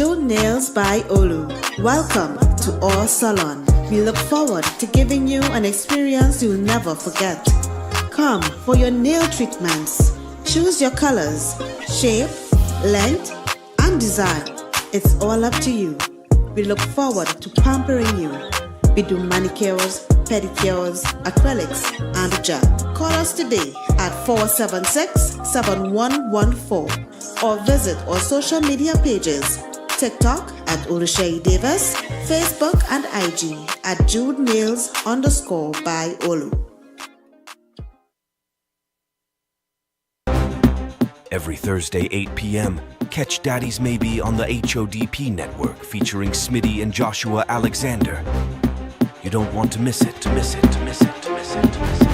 June Nails by Olu. Welcome to our salon. We look forward to giving you an experience you'll never forget. Come for your nail treatments. Choose your colors, shape, length, and design. It's all up to you. We look forward to pampering you. We do manicures, pedicures, acrylics, and gel. Call us today at 476-7114 or visit our social media pages, TikTok at Oluseyi Davis, Facebook and IG at JudeNails_by Olu. Every Thursday, 8 p.m., catch Daddy's Maybe on the HODP network featuring Smitty and Joshua Alexander. You don't want to miss it, to miss it, to miss it, to miss it, to miss it, to miss it.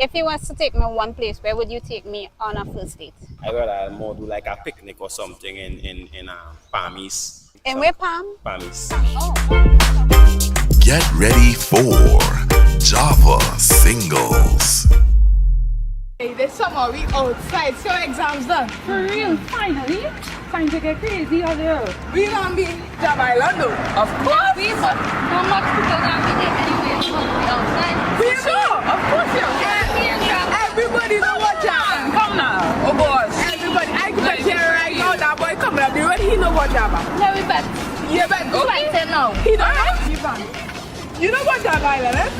If you was to take me one place, where would you take me on a first date? I rather more do like a picnic or something in Palmies. In where, Palm? Palmies. Oh. Get ready for Java Singles. Hey, this summer we outside, so exams done. For real, finally. Time to get crazy out there. We gonna be Java Island though. Of course. We but how much people gonna be there anyway? We outside. We know, of course you. Everybody know what Java. Come now. Oh boss. Everybody, I can tell right now that boy coming up. He know what Java. No, we bet. Yeah, but Okay. No. he don't know. You know what Java Island is?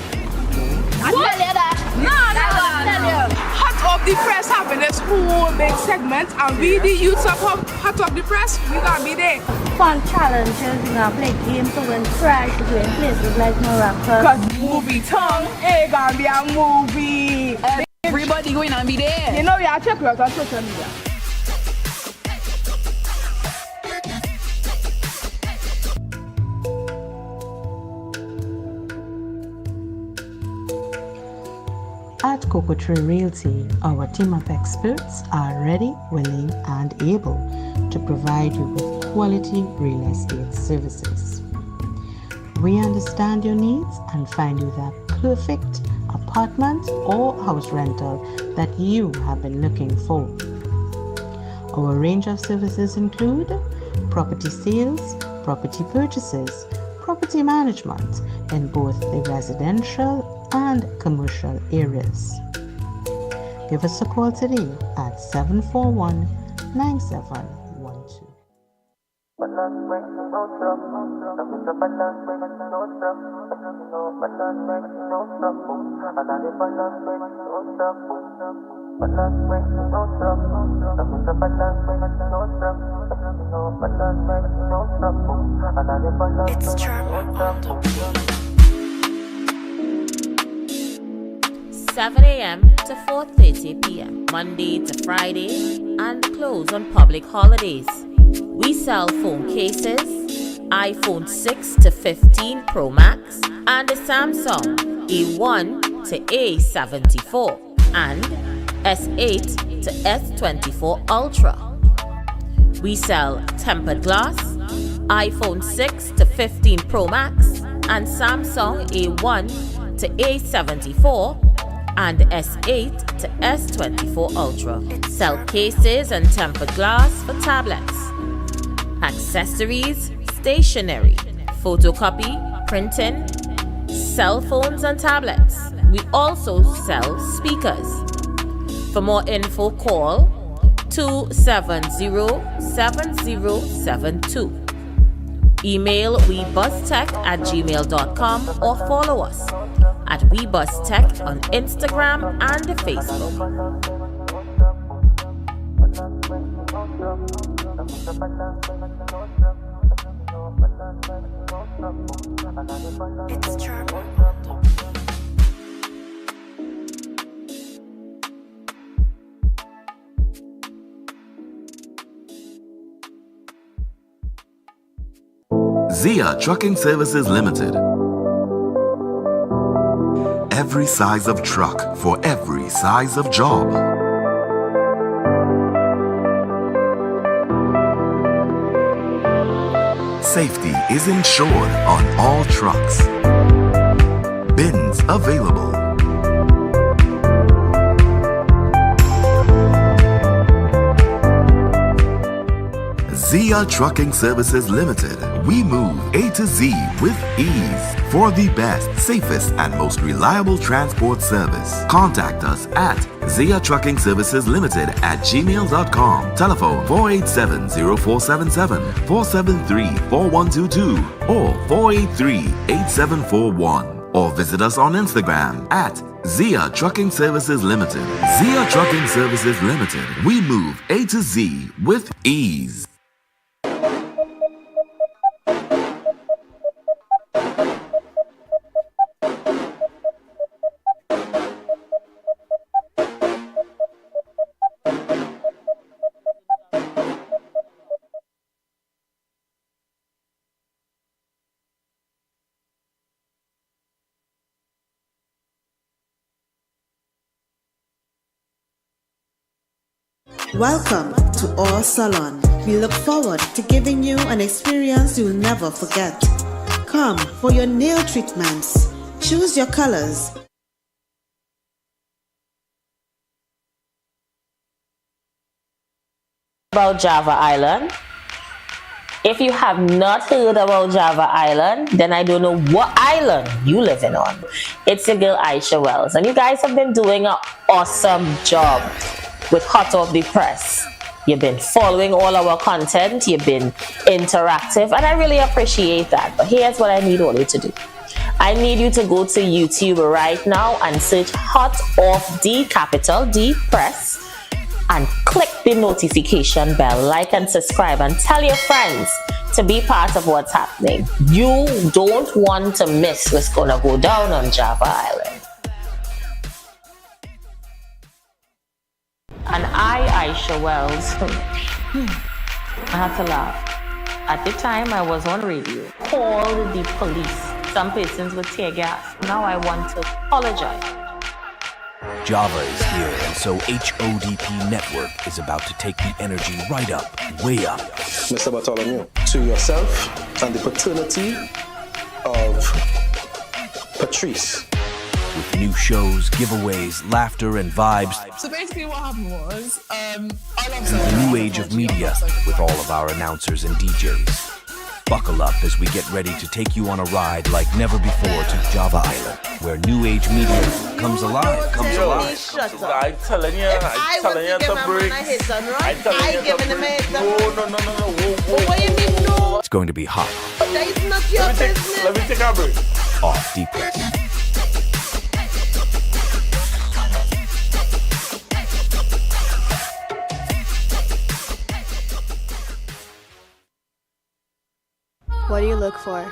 I tell you that. No, that's what I tell you. Hot Off the Press having this whole big segment, and we the youths of Hot Off the Press, we gonna be there. Fun challenges, we're gonna play games to win prize to go in places like Morocco. Cause movie tongue, it gonna be a movie. Everybody going to be there. You know we are check out on social media. At Cocoa Tree Realty, our team of experts are ready, willing, and able to provide you with quality real estate services. We understand your needs and find you that perfect apartment or house rental that you have been looking for. Our range of services include property sales, property purchases, property management in both the residential and commercial areas. Give us a call today at 741-9712. It's Charma on the beat. 7 a.m. to 4:30 p.m. Monday to Friday, and close on public holidays. We sell phone cases, iPhone 6 to 15 Pro Max, and the Samsung A1 to A74 and S8 to S24 Ultra. We sell tempered glass, iPhone 6 to 15 Pro Max, and Samsung A1 to A74 and S8 to S24 Ultra. Sell cases and tempered glass for tablets, accessories, stationery, photocopy, printing, cell phones and tablets. We also sell speakers. For more info, call 270-7072. Email webustech@gmail.com or follow us at WeBusTech on Instagram and Facebook. It's Charma. Zia Trucking Services Limited. Every size of truck for every size of job. Safety is ensured on all trucks. Bins available. Zia Trucking Services Limited. We move A to Z with ease for the best, safest, and most reliable transport service. Contact us at Zia Trucking Services Limited at gmail.com. Telephone 487-0477, 473-4122, or 483-8741. Or visit us on Instagram at Zia Trucking Services Limited. Zia Trucking Services Limited. We move A to Z with ease. Welcome to our salon. We look forward to giving you an experience you'll never forget. Come for your nail treatments. Choose your colors. About Java Island. If you have not heard about Java Island, then I don't know what island you living on. It's your girl Aisha Wells, and you guys have been doing an awesome job with Hot Off the Press. You've been following all our content, you've been interactive, and I really appreciate that. But here's what I need all you to do. I need you to go to YouTube right now and search Hot Off the capital D Press and click the notification bell, like and subscribe, and tell your friends to be part of what's happening. You don't want to miss what's gonna go down on Java Island. And Aisha Wells, I had to laugh. At the time, I was on radio. Called the police. Some persons would tear gas. Now I want to apologize. Java is here, and so HODP Network is about to take the energy right up, way up. Mr. Bartholomew, to yourself and the paternity of Patrice. With new shows, giveaways, laughter, and vibes. So basically what happened was, I love Through the new age of media, with all of our announcers and DJs. Buckle up as we get ready to take you on a ride like never before to Java Island, where new age media comes alive. I'm telling you, I'm telling you to break. I'm telling you to break. No. What you mean no? It's going to be hot. That is not your business. Let me take a break. Off deep press. What do you look for?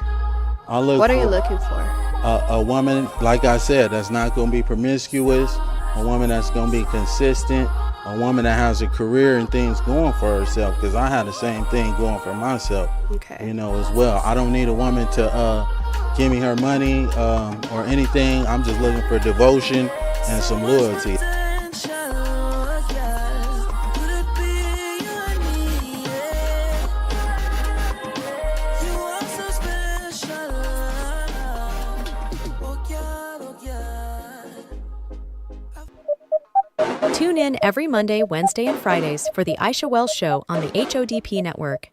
What are you looking for? A woman, like I said, that's not going to be promiscuous, a woman that's going to be consistent, a woman that has a career and things going for herself, because I had the same thing going for myself, as well. I don't need a woman to give me her money or anything. I'm just looking for devotion and some loyalty. Tune in every Monday, Wednesday, and Fridays for The Aisha Wells Show on the HODP Network.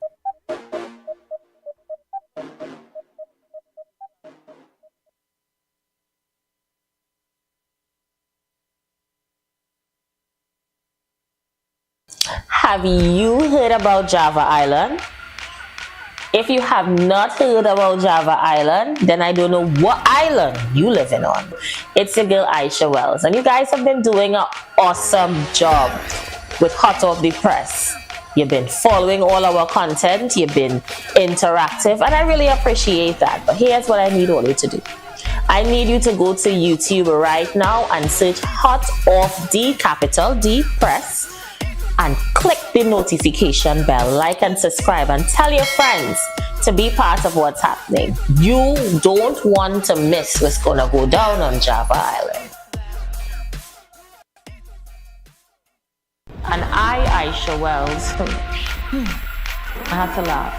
Have you heard about Java Island? If you have not heard about Java Island, then I don't know what island you living on. It's your girl Aisha Wells, and you guys have been doing an awesome job with Hot Off the Press. You've been following all our content, you've been interactive, and I really appreciate that. But here's what I need all you to do. I need you to go to YouTube right now and search Hot Off the capital D Press and click the notification bell, like and subscribe, and tell your friends to be part of what's happening. You don't want to miss what's gonna go down on Java Island. And Aisha Wells, I had to laugh.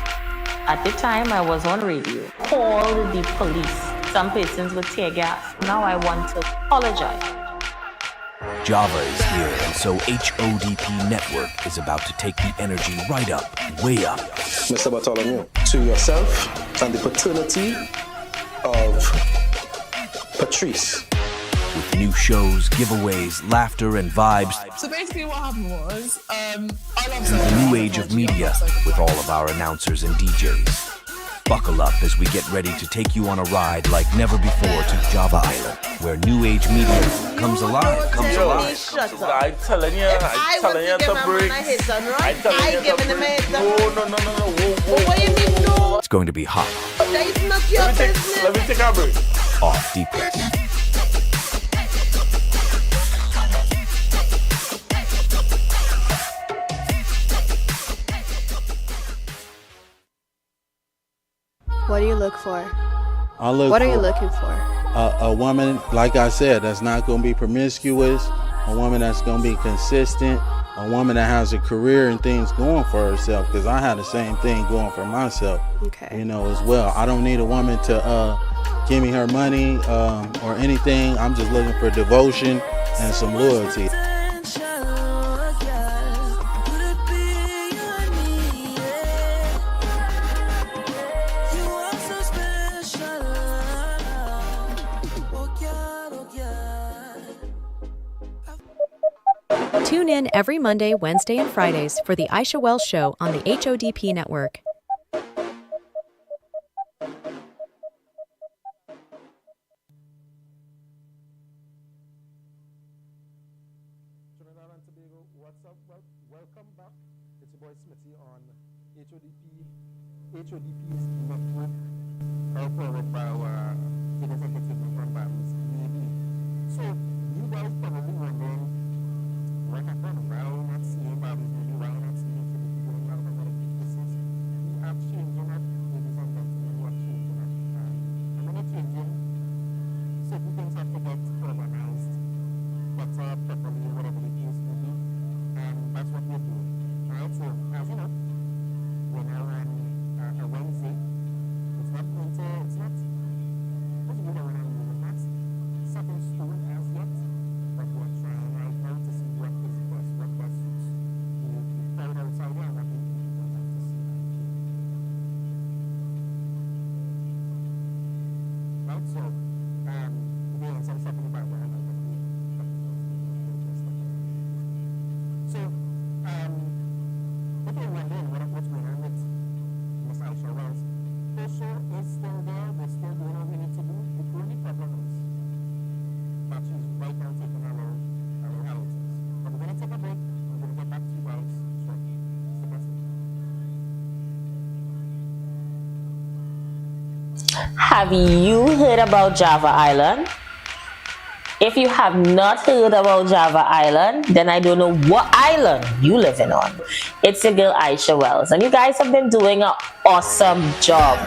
At the time, I was on radio. Called the police. Some persons with tear gas. Now I want to apologize. Java is here, and so HODP Network is about to take the energy right up, way up. Mr. Bartholomew, to yourself and the paternity of Patrice. With new shows, giveaways, laughter, and vibes. So basically what happened was, I love The new age of media, with all of our announcers and DJs. Buckle up as we get ready to take you on a ride like never before to Java Island, where new age media comes alive, I'm telling you, to break. I'm telling you to break. No. What do you mean no? It's going to be hot. That is not your business. Let me take a break. Off deepest. What do you look for? What are you looking for? A woman, like I said, that's not going to be promiscuous, a woman that's going to be consistent, a woman that has a career and things going for herself, because I had the same thing going for myself, as well. I don't need a woman to give me her money or anything. I'm just looking for devotion and some loyalty. Tune in every Monday, Wednesday, and Fridays for The Aisha Wells Show on the HODP Network. Trinidad and Tobago, what's up? Welcome back. It's your boy Smithy on HODP's network, powered by our Fitness Entertainment Programs, Maybe. So, you guys probably wondering, what happened? Why are we not seeing Bobby's maybe? Why are we not seeing Timothy going out of other places? We are changing up, ladies and gentlemen, we are changing up. And when we're changing, certain things have to get organized, better, properly, whatever the case may be. And that's what we're doing. Alright, so as you know, we're now on a Wednesday. It's not doesn't mean that we're not moving. That's set in stone as yet. But we're trying right now to see what is best, what best suits the crowd outside there and what the people have to see and hear. Right, so today on some stuff in the background, I'll get the so if you're wondering what's going on with Miss Aisha Wells, her show is still there, we're still doing what we need to do. The only problem is that she's right now taking our relatives. But we're going to take a break. We're going to get back to you guys shortly. Stick with us. Have you heard about Java Island? If you have not heard about Java Island, then I don't know what island you living on. It's your girl Aisha Wells, and you guys have been doing an awesome job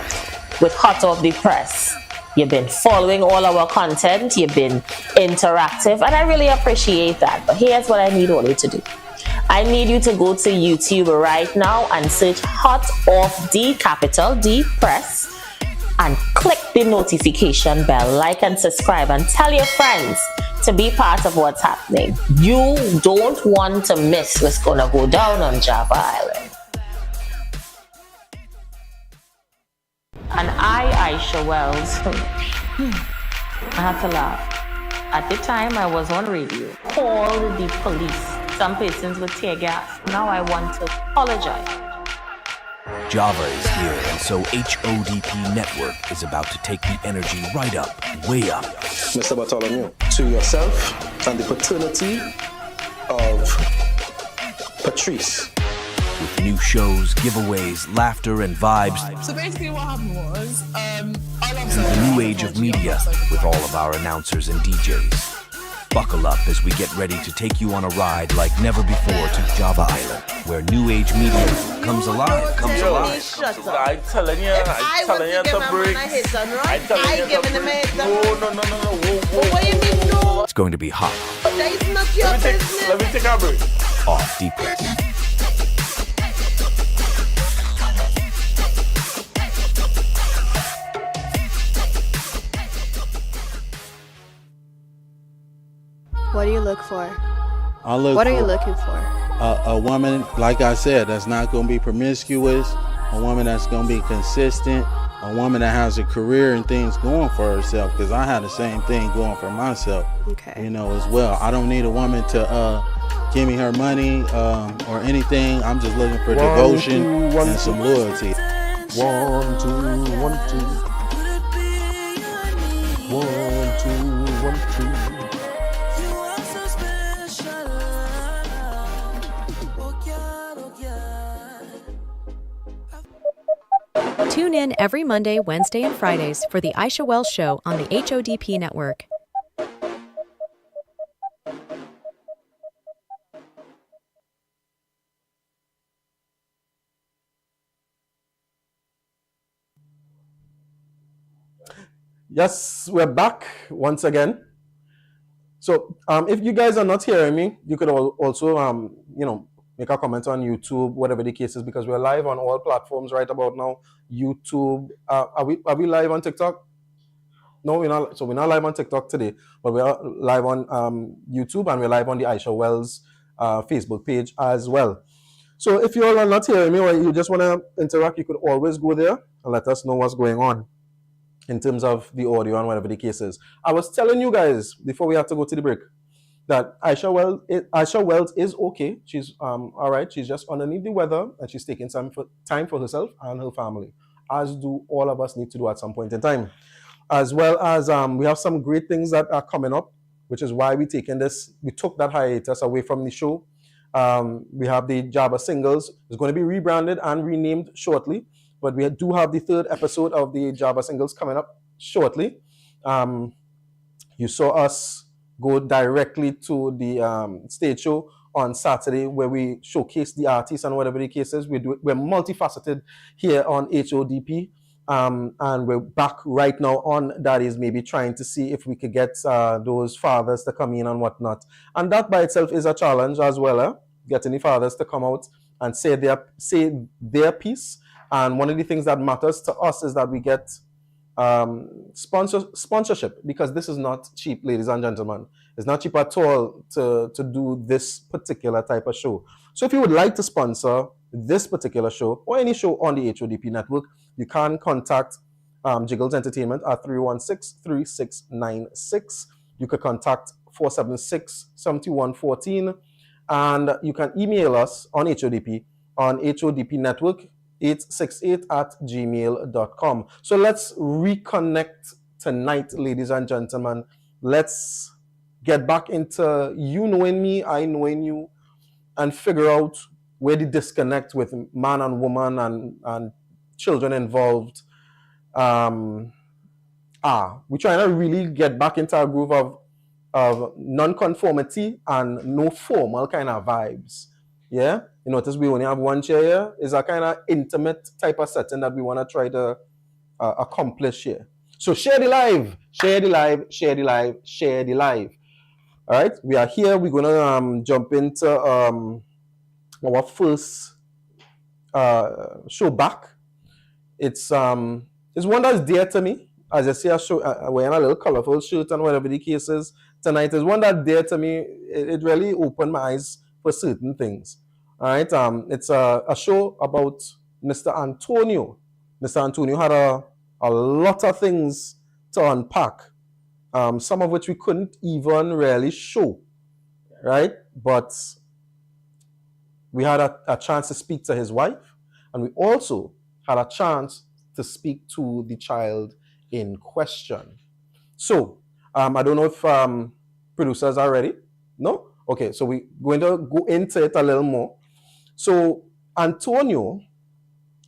with Hot Off the Press. You've been following all our content, you've been interactive, and I really appreciate that. But here's what I need all you to do. I need you to go to YouTube right now and search Hot Off the capital D Press and click the notification bell, like and subscribe, and tell your friends to be part of what's happening. You don't want to miss what's gonna go down on Java Island. And Aisha Wells, I have to laugh. At the time, I was on radio. Called the police. Some persons with tear gas. Now I want to apologize. Java is here, and so HODP Network is about to take the energy right up, way up. Mr. Bartholomew, to yourself and the paternity of Patrice. With new shows, giveaways, laughter, and vibes. So basically what happened was, I love The new age of media, with all of our announcers and DJs. Buckle up as we get ready to take you on a ride like never before to Java Island, where new age media comes alive, comes alive. I'm telling you to break. I'm telling you to break. No. What do you mean no? It's going to be hot. That is not your business. Let me take a break. Off deepest. do you look for? What are you looking for? A woman, like I said, that's not going to be promiscuous, a woman that's going to be consistent, a woman that has a career and things going for herself, because I had the same thing going for myself, as well. I don't need a woman to give me her money or anything. I'm just looking for devotion and some loyalty. 1, 2, 1, 2. 1, 2, 1, 2. Tune in every Monday, Wednesday, and Fridays for the Aisha Wells Show on the HODP Network. Yes, we're back once again. So if you guys are not hearing me, you could also make a comment on YouTube, whatever the case is, because we're live on all platforms right about now. YouTube, are we live on TikTok? No, we're not. So we're not live on TikTok today, but we're live on YouTube, and we're live on the Aisha Wells Facebook page as well. So if you all are not hearing me or you just want to interact, you could always go there and let us know what's going on in terms of the audio and whatever the case is. I was telling you guys before we have to go to the break that Aisha Wells is okay. She's all right. She's just underneath the weather, and she's taking some time for herself and her family, as do all of us need to do at some point in time. As well as we have some great things that are coming up, which is why we took that hiatus away from the show. We have the Jabba singles. It's going to be rebranded and renamed shortly, but we do have the 3rd episode of the Jabba singles coming up shortly. You saw us go directly to the stage show on Saturday, where we showcase the artists and whatever the case is. We're multifaceted here on HODP. And we're back right now on Daddy's Maybe, trying to see if we could get those fathers to come in and whatnot. And that by itself is a challenge as well, getting the fathers to come out and say their piece. And one of the things that matters to us is that we get sponsorship, because this is not cheap, ladies and gentlemen. It's not cheap at all to do this particular type of show. So if you would like to sponsor this particular show or any show on the HODP network, you can contact Jiggles Entertainment at 316-3696. You could contact 476-7114, and you can email us on HODP on HODPnetwork868@gmail.com. So let's reconnect tonight, ladies and gentlemen. Let's get back into you knowing me, I knowing you, and figure out where the disconnect with man and woman and children involved are. We're trying to really get back into a groove of non-conformity and no formal kind of vibes. Yeah, you notice we only have one chair here. It's a kind of intimate type of setting that we want to try to accomplish here. So share the live, share the live, share the live, share the live. All right, we are here. We're gonna jump into our first show back. It's one that's dear to me. As I see, I show wearing a little colorful shirt and whatever the case is tonight, is one that's dear to me. It really opened my eyes for certain things. All right, it's a show about Mr. Antonio. Mr. Antonio had a lot of things to unpack, some of which we couldn't even really show, right? But we had a chance to speak to his wife, and we also had a chance to speak to the child in question. So I don't know if producers are ready. No? Okay, so we're going to go into it a little more. So Antonio,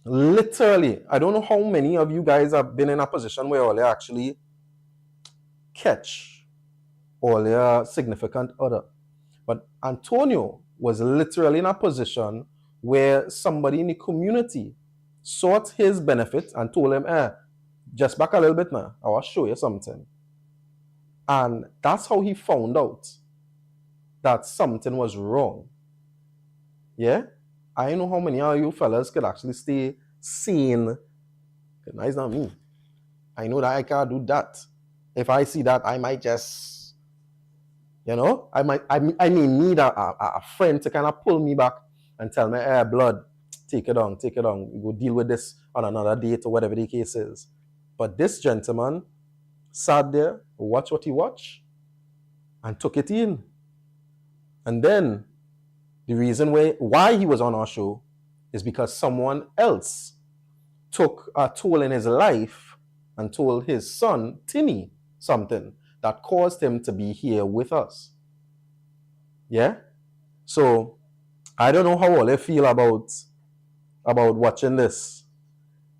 literally, I don't know how many of you guys have been in a position where they actually catch or their significant other. But Antonio was literally in a position where somebody in the community sought his benefit and told him, just back a little bit now, I will show you something. And that's how he found out that something was wrong. Yeah? I know how many of you fellas could actually stay sane. It's not me. I know that I can't do that. If I see that, I might just, You know, I may need a friend to kind of pull me back and tell me, hey, blood, take it on. We'll deal with this on another date or whatever the case is. But this gentleman sat there, watched what he watched, and took it in. And then the reason why he was on our show is because someone else took a toll in his life and told his son, Timmy, something that caused him to be here with us. Yeah? So I don't know how all they feel about watching this.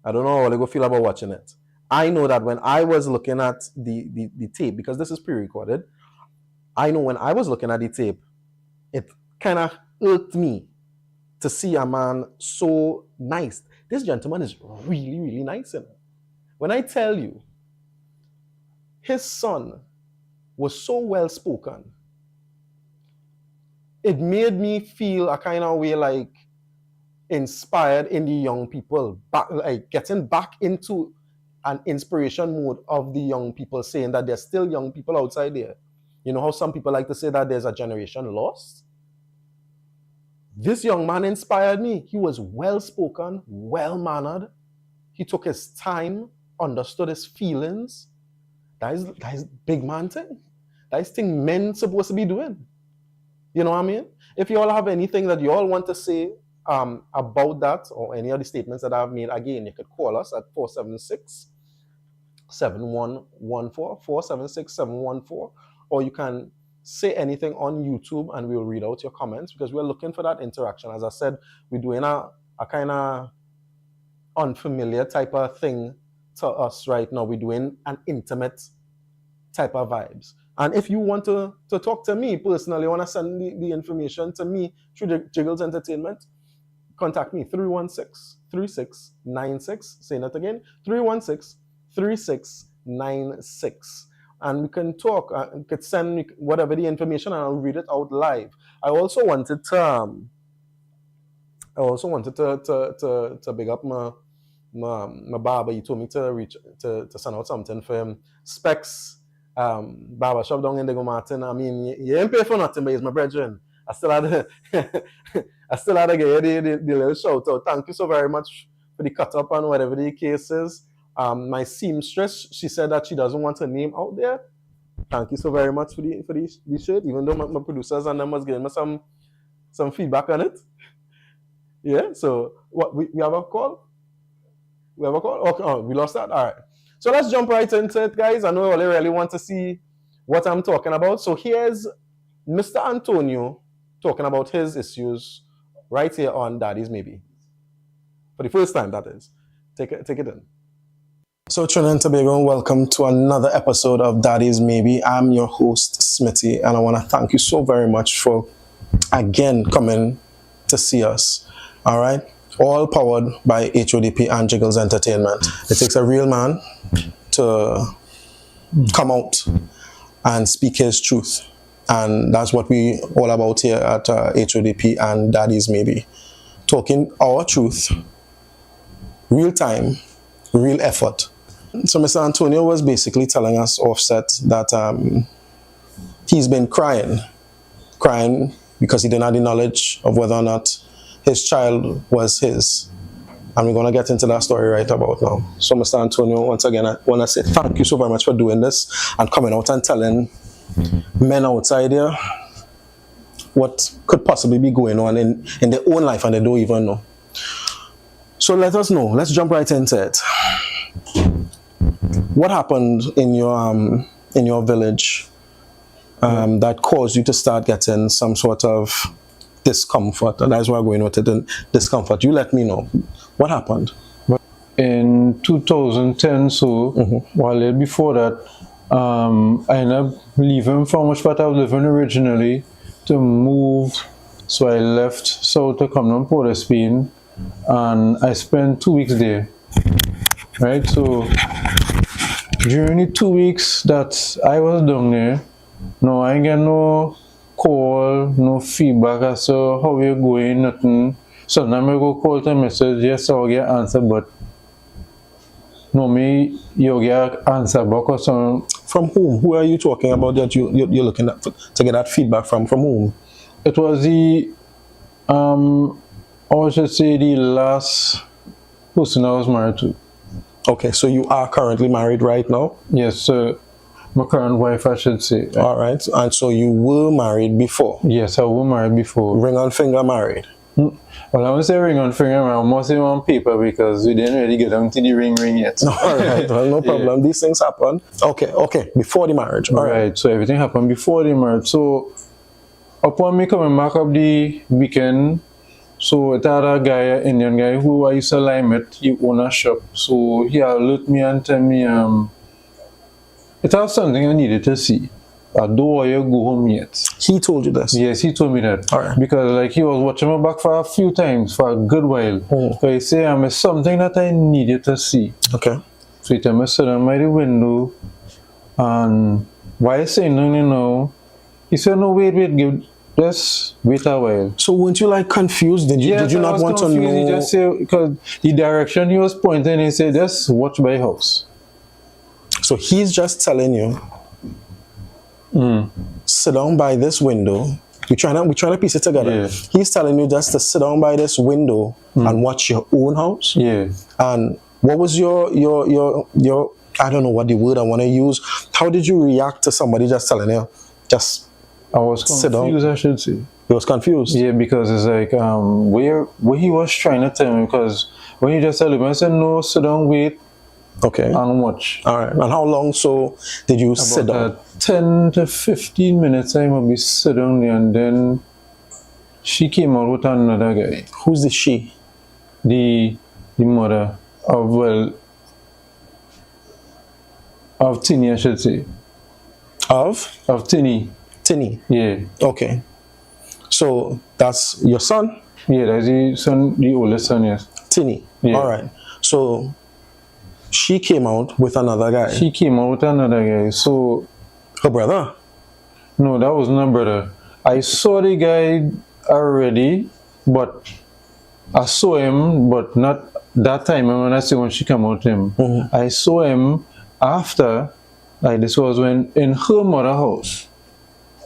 I don't know how they feel about watching it. I know that when I was looking at the tape, because this is pre-recorded, I know when I was looking at the tape, it kind of irked me to see a man so nice. This gentleman is really, really nice. When I tell you, his son was so well spoken, it made me feel a kind of way like inspired in the young people, like getting back into an inspiration mode of the young people, saying that there's still young people outside there. You know how some people like to say that there's a generation lost? This young man inspired me. He was well-spoken, well-mannered. He took his time, understood his feelings. That is big man thing. That is thing men supposed to be doing. You know what I mean? If you all have anything that you all want to say about that or any of the statements that I've made, again, you could call us at 476-7114, 476-714, or you can say anything on YouTube and we'll read out your comments because we're looking for that interaction. As I said, we're doing a kind of unfamiliar type of thing to us right now. We're doing an intimate type of vibes. And if you want to talk to me personally, want to send the information to me through the Jiggles Entertainment, contact me, 316-3696. Saying that again, 316-3696. And we can talk, you could send me whatever the information and I'll read it out live. I also wanted to big up my barber. He told me to send out something for him. Specs barber shop down in Diego Martin. I mean, you ain't pay for nothing, but he's my brethren. I still had to get the little shout out. Thank you so very much for the cut up and whatever the case is. My seamstress, she said that she doesn't want her name out there. Thank you so very much for the shirt, even though my producers and them was giving me some feedback on it. Yeah, so what we have a call? We have a call? Okay, oh, we lost that? All right. So let's jump right into it, guys. I know you all really want to see what I'm talking about. So here's Mr. Antonio talking about his issues right here on Daddy's Maybe. For the first time, that is. Take it in. So Trinidad and Tobago, welcome to another episode of Daddy's Maybe. I'm your host, Smitty, and I want to thank you so very much for, again, coming to see us. All right? All powered by HODP and Jiggles Entertainment. It takes a real man to come out and speak his truth. And that's what we all about here at HODP and Daddy's Maybe. Talking our truth, real time, real effort. So Mr. Antonio was basically telling us offset that he's been crying because he didn't have the knowledge of whether or not his child was his. And we're going to get into that story right about now. So Mr. Antonio, once again, I want to say thank you so very much for doing this and coming out and telling men outside here what could possibly be going on in their own life and they don't even know. So let us know. Let's jump right into it. What happened in your village that caused you to start getting some sort of discomfort? And that's why I'm going with it. Discomfort. You let me know. What happened? In 2010, so while before that, I ended up leaving from which part I was living originally to move. So I left south to come down Port of Spain, and I spent 2 weeks there. Right, so during the 2 weeks that I was down there, no, I ain't get no call, no feedback as to how we're going, nothing. Sometimes I go call to message, yes, I'll get answer, but no, me, you get answer back or some From whom? Who are you talking about that you're looking at to get that feedback from? From whom? It was the, I should say the last person I was married to. Okay, so you are currently married right now? Yes, sir. My current wife, I should say. All right, and so you were married before? Yes, I was married before. Ring on finger married? Well, I won't say ring on finger, I must say on paper because we didn't really get down to the ring yet. All right, well, no problem. Yeah. These things happen. Okay, before the marriage. All right. So everything happened before the marriage. So upon me coming back up the weekend, so it had a guy, an Indian guy who I used to line with, he owned a shop. So he alert me and tell me, it was something I needed to see. I don't want you to go home yet. He told you this? Yes, he told me that. All right. Because like he was watching my back for a few times, for a good while. So he said, it's something that I needed to see. Okay. So he told me to sit down by the window, and while saying no, you know, he said, no, wait, just wait a while. So weren't you like confused? Did you not want to know? He just said, because the direction he was pointing, he said, just watch my house. So he's just telling you, sit down by this window. We're trying to piece it together. Yeah. He's telling you just to sit down by this window and watch your own house. Yeah. And what was your I don't know what the word I want to use. How did you react to somebody just telling you, just I was sit down? Confused, I should say. You was confused? Yeah, because it's like what he was trying to tell me, because when he just told me, I said no, sit down, wait. Okay. And watch. All right. And how long so did you sit down? 10 to 15 minutes I will be sit down there, and then she came out with another guy. Who's the she? The mother of Tinny, I should say. Of Tinny. Tinny. Yeah. Okay. So that's your son? Yeah, that's the son, the oldest son, yes. Tinny. Yeah. All right. So she came out with another guy. She came out with another guy. So her brother? No, that was not brother. I saw the guy already, but I saw him, but not that time when I see when she came out him. I saw him after, like this was when in her mother's house.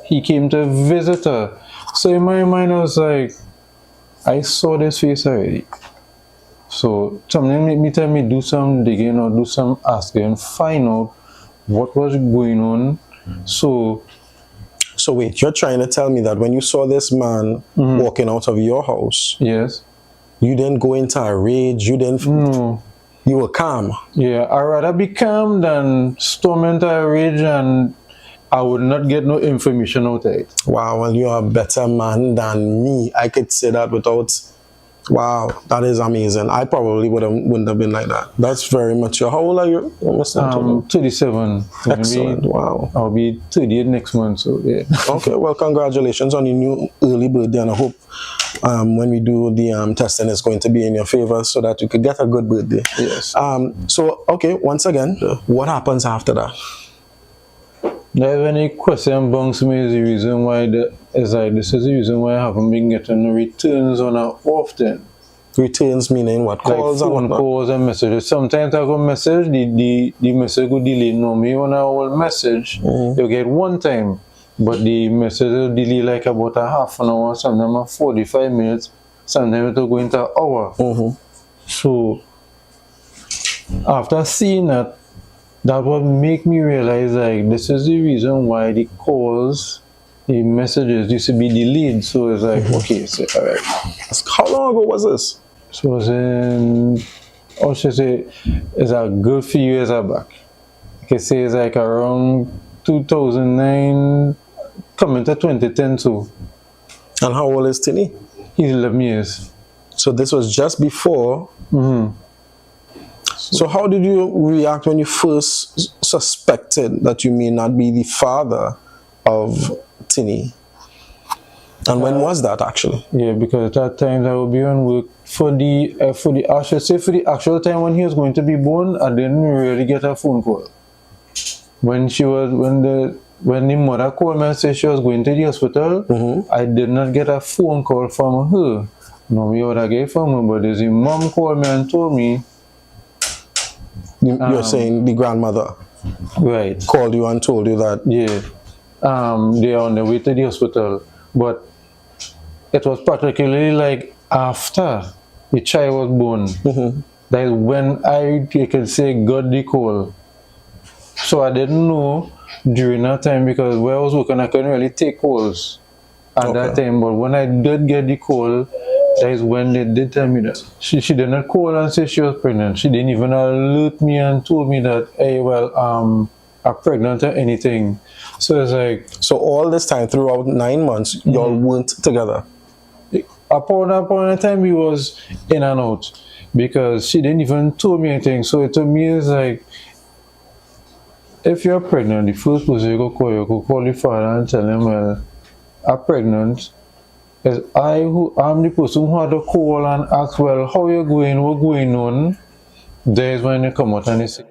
He came to visit her. So in my mind I was like, I saw this face already. So something made me tell me do some digging or do some asking, find out what was going on. So wait, you're trying to tell me that when you saw this man walking out of your house, yes, you didn't go into a rage, you didn't? No. You were calm? Yeah, I'd rather be calm than storm into a rage, and I would not get no information out of it. Wow, well, you're a better man than me. I could say that without... Wow, that is amazing. I probably wouldn't have been like that. That's very mature. How old are you? 37. Excellent. Wow. I'll be 38 next month, so yeah. Okay, well, congratulations on your new early birthday, and I hope when we do the testing, it's going to be in your favor so that you could get a good birthday. Yes. So, okay, once again, what happens after that? There's any question bunks me is the reason why this is the reason why I haven't been getting returns on her often. Returns meaning what? Calls like phone calls and messages. Sometimes I go message, the message go delay. Normally when I will message, you get one time, but the message will delay like about a half an hour, sometimes 45 minutes, sometimes it will go into an hour. So after seeing that, that would make me realize like this is the reason why the calls, the messages used to be delayed. So it's like, okay, so all right. How long ago was this? So it was in, I should say, it's a good few years back. I can say it's like around 2009, coming to 2010 too. And how old is Tinny? He's 11 years. So this was just before. So how did you react when you first suspected that you may not be the father of Tinny? And when was that actually? Yeah, because at that time I would be on work for the actual time when he was going to be born. I didn't really get a phone call. When the mother called me and said she was going to the hospital, I did not get a phone call from her. No, we would have get from her, but the mom called me and told me. You're saying the grandmother? Right. called you and told you that. Yeah. They are on the way to the hospital. But it was particularly like after the child was born. That is when you can say, got the call. So I didn't know during that time because where I was working, I couldn't really take calls at that time. But when I did get the call, that is when they did tell me that. She did not call and say she was pregnant. She didn't even alert me and told me that, hey, well, I'm pregnant or anything. So it's like... So all this time, throughout 9 months, y'all weren't together? Upon a time, we was in and out. Because she didn't even tell me anything. So to me, it's like, if you're pregnant, the first person you go call your father and tell him, well, I'm pregnant. It's I'm the person who had to call and ask, well, how you going, what's going on? There's when they come out and they say.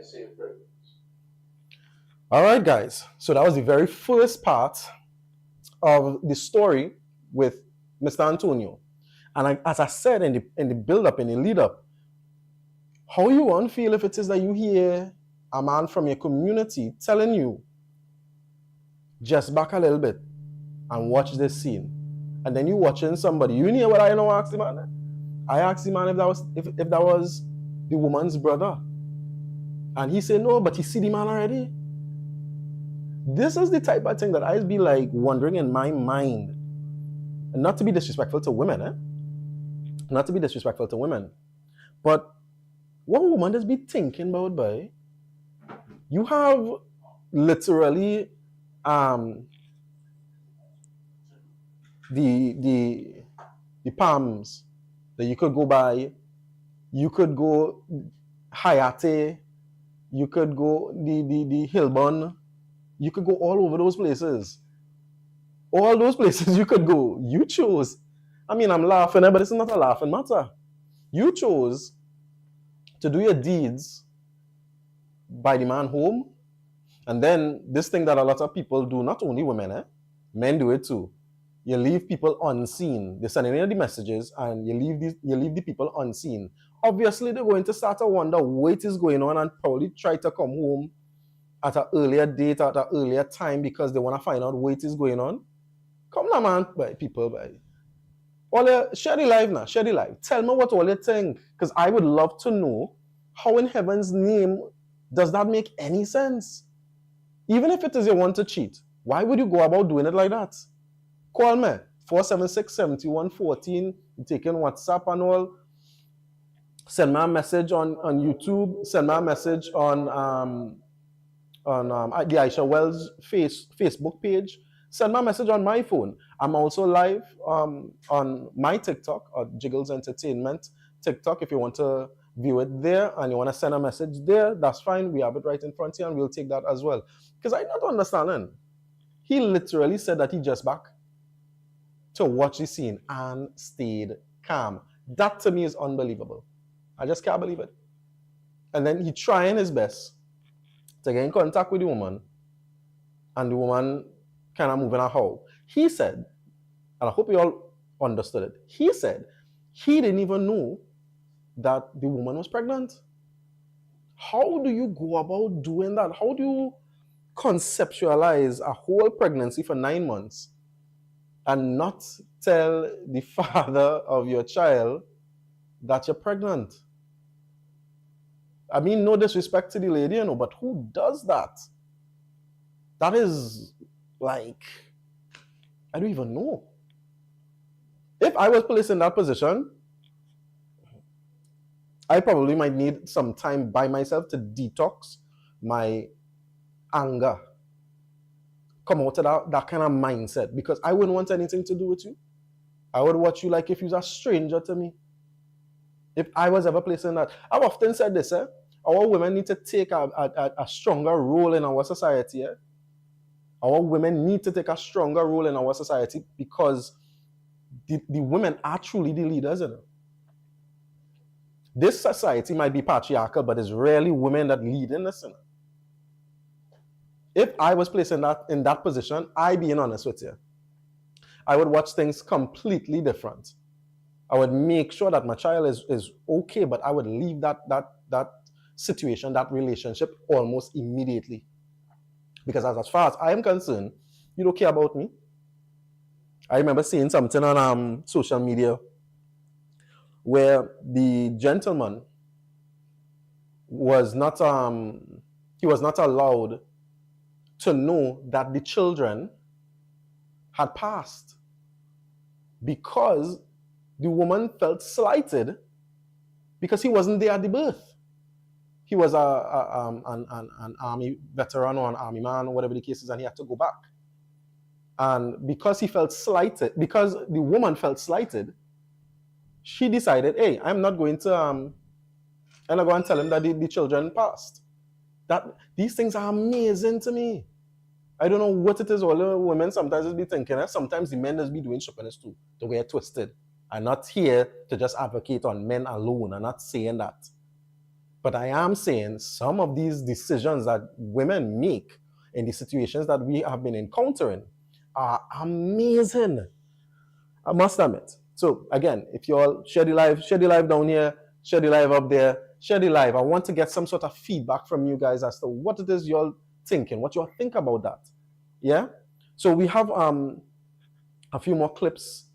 All right, guys. So that was the very first part of the story with Mr. Antonio. And as I said in the build-up, in the lead-up, how you want to feel if it is that you hear a man from your community telling you, just back a little bit and watch this scene. And then you watching somebody. You hear what I know asked the man? I asked the man if that was the woman's brother. And he said no, but he see the man already. This is the type of thing that I'd be like wondering in my mind. And not to be disrespectful to women, Not to be disrespectful to women. But what woman does be thinking about, boy? You have literally the palms that you could go by. You could go Hayate. You could go the Hillburn. You could go all over those places. All those places you could go. You chose. I mean, I'm laughing, but it's not a laughing matter. You chose to do your deeds by the man home. And then this thing that a lot of people do, not only women, men do it too. You leave people unseen. They send in the messages and you leave the people unseen. Obviously, they're going to start to wonder what is going on and probably try to come home at an earlier date, at an earlier time, because they want to find out what is going on. Come now, man, by people, by. Share the live now, share the live. Tell me what all you think, because I would love to know how in heaven's name does that make any sense? Even if it is you want to cheat, why would you go about doing it like that? Call me, 476-7114, taking WhatsApp and all. Send me a message on YouTube, send me a message on the Aisha Wells Facebook page. Send me a message on my phone. I'm also live on my TikTok, or Jiggles Entertainment TikTok. If you want to view it there and you want to send a message there, that's fine. We have it right in front here and we'll take that as well. Because I'm not understanding. He literally said that he just back to watch the scene and stayed calm. That to me is unbelievable. I just can't believe it. And then he trying his best to get in contact with the woman, and the woman kind of moving how. He said, and I hope you all understood it, he said he didn't even know that the woman was pregnant. How do you go about doing that? How do you conceptualize a whole pregnancy for 9 months and not tell the father of your child that you're pregnant? I mean, no disrespect to the lady, but who does that? That is like, I don't even know. If I was placed in that position, I probably might need some time by myself to detox my anger, come out of that kind of mindset, because I wouldn't want anything to do with you. I would watch you like if you're a stranger to me. If I was ever placed in that. I've often said this, our women need to take a stronger role in our society. Our women need to take a stronger role in our society, because the women are truly the leaders. This society might be patriarchal, but it's rarely women that lead in this. If I was placed in that position, I being honest with you, I would watch things completely different. I would make sure that my child is okay, but I would leave that situation, that relationship almost immediately. Because as far as I am concerned, you don't care about me. I remember seeing something on social media where the gentleman was not allowed to know that the children had passed because the woman felt slighted because he wasn't there at the birth. He was an army veteran or an army man or whatever the case is, and he had to go back. And because he felt slighted, because the woman felt slighted, she decided, hey, I'm not going to tell him that the children passed. These things are amazing to me. I don't know what it is. All the women sometimes just be thinking that sometimes the men just be doing stupidness too, the way it's twisted. I'm not here to just advocate on men alone. I'm not saying that. But I am saying some of these decisions that women make in the situations that we have been encountering are amazing. I must admit. So again, if you all share the live down here, share the live up there, share the live. I want to get some sort of feedback from you guys as to what it is you're thinking, what you all think about that. Yeah? So we have a few more clips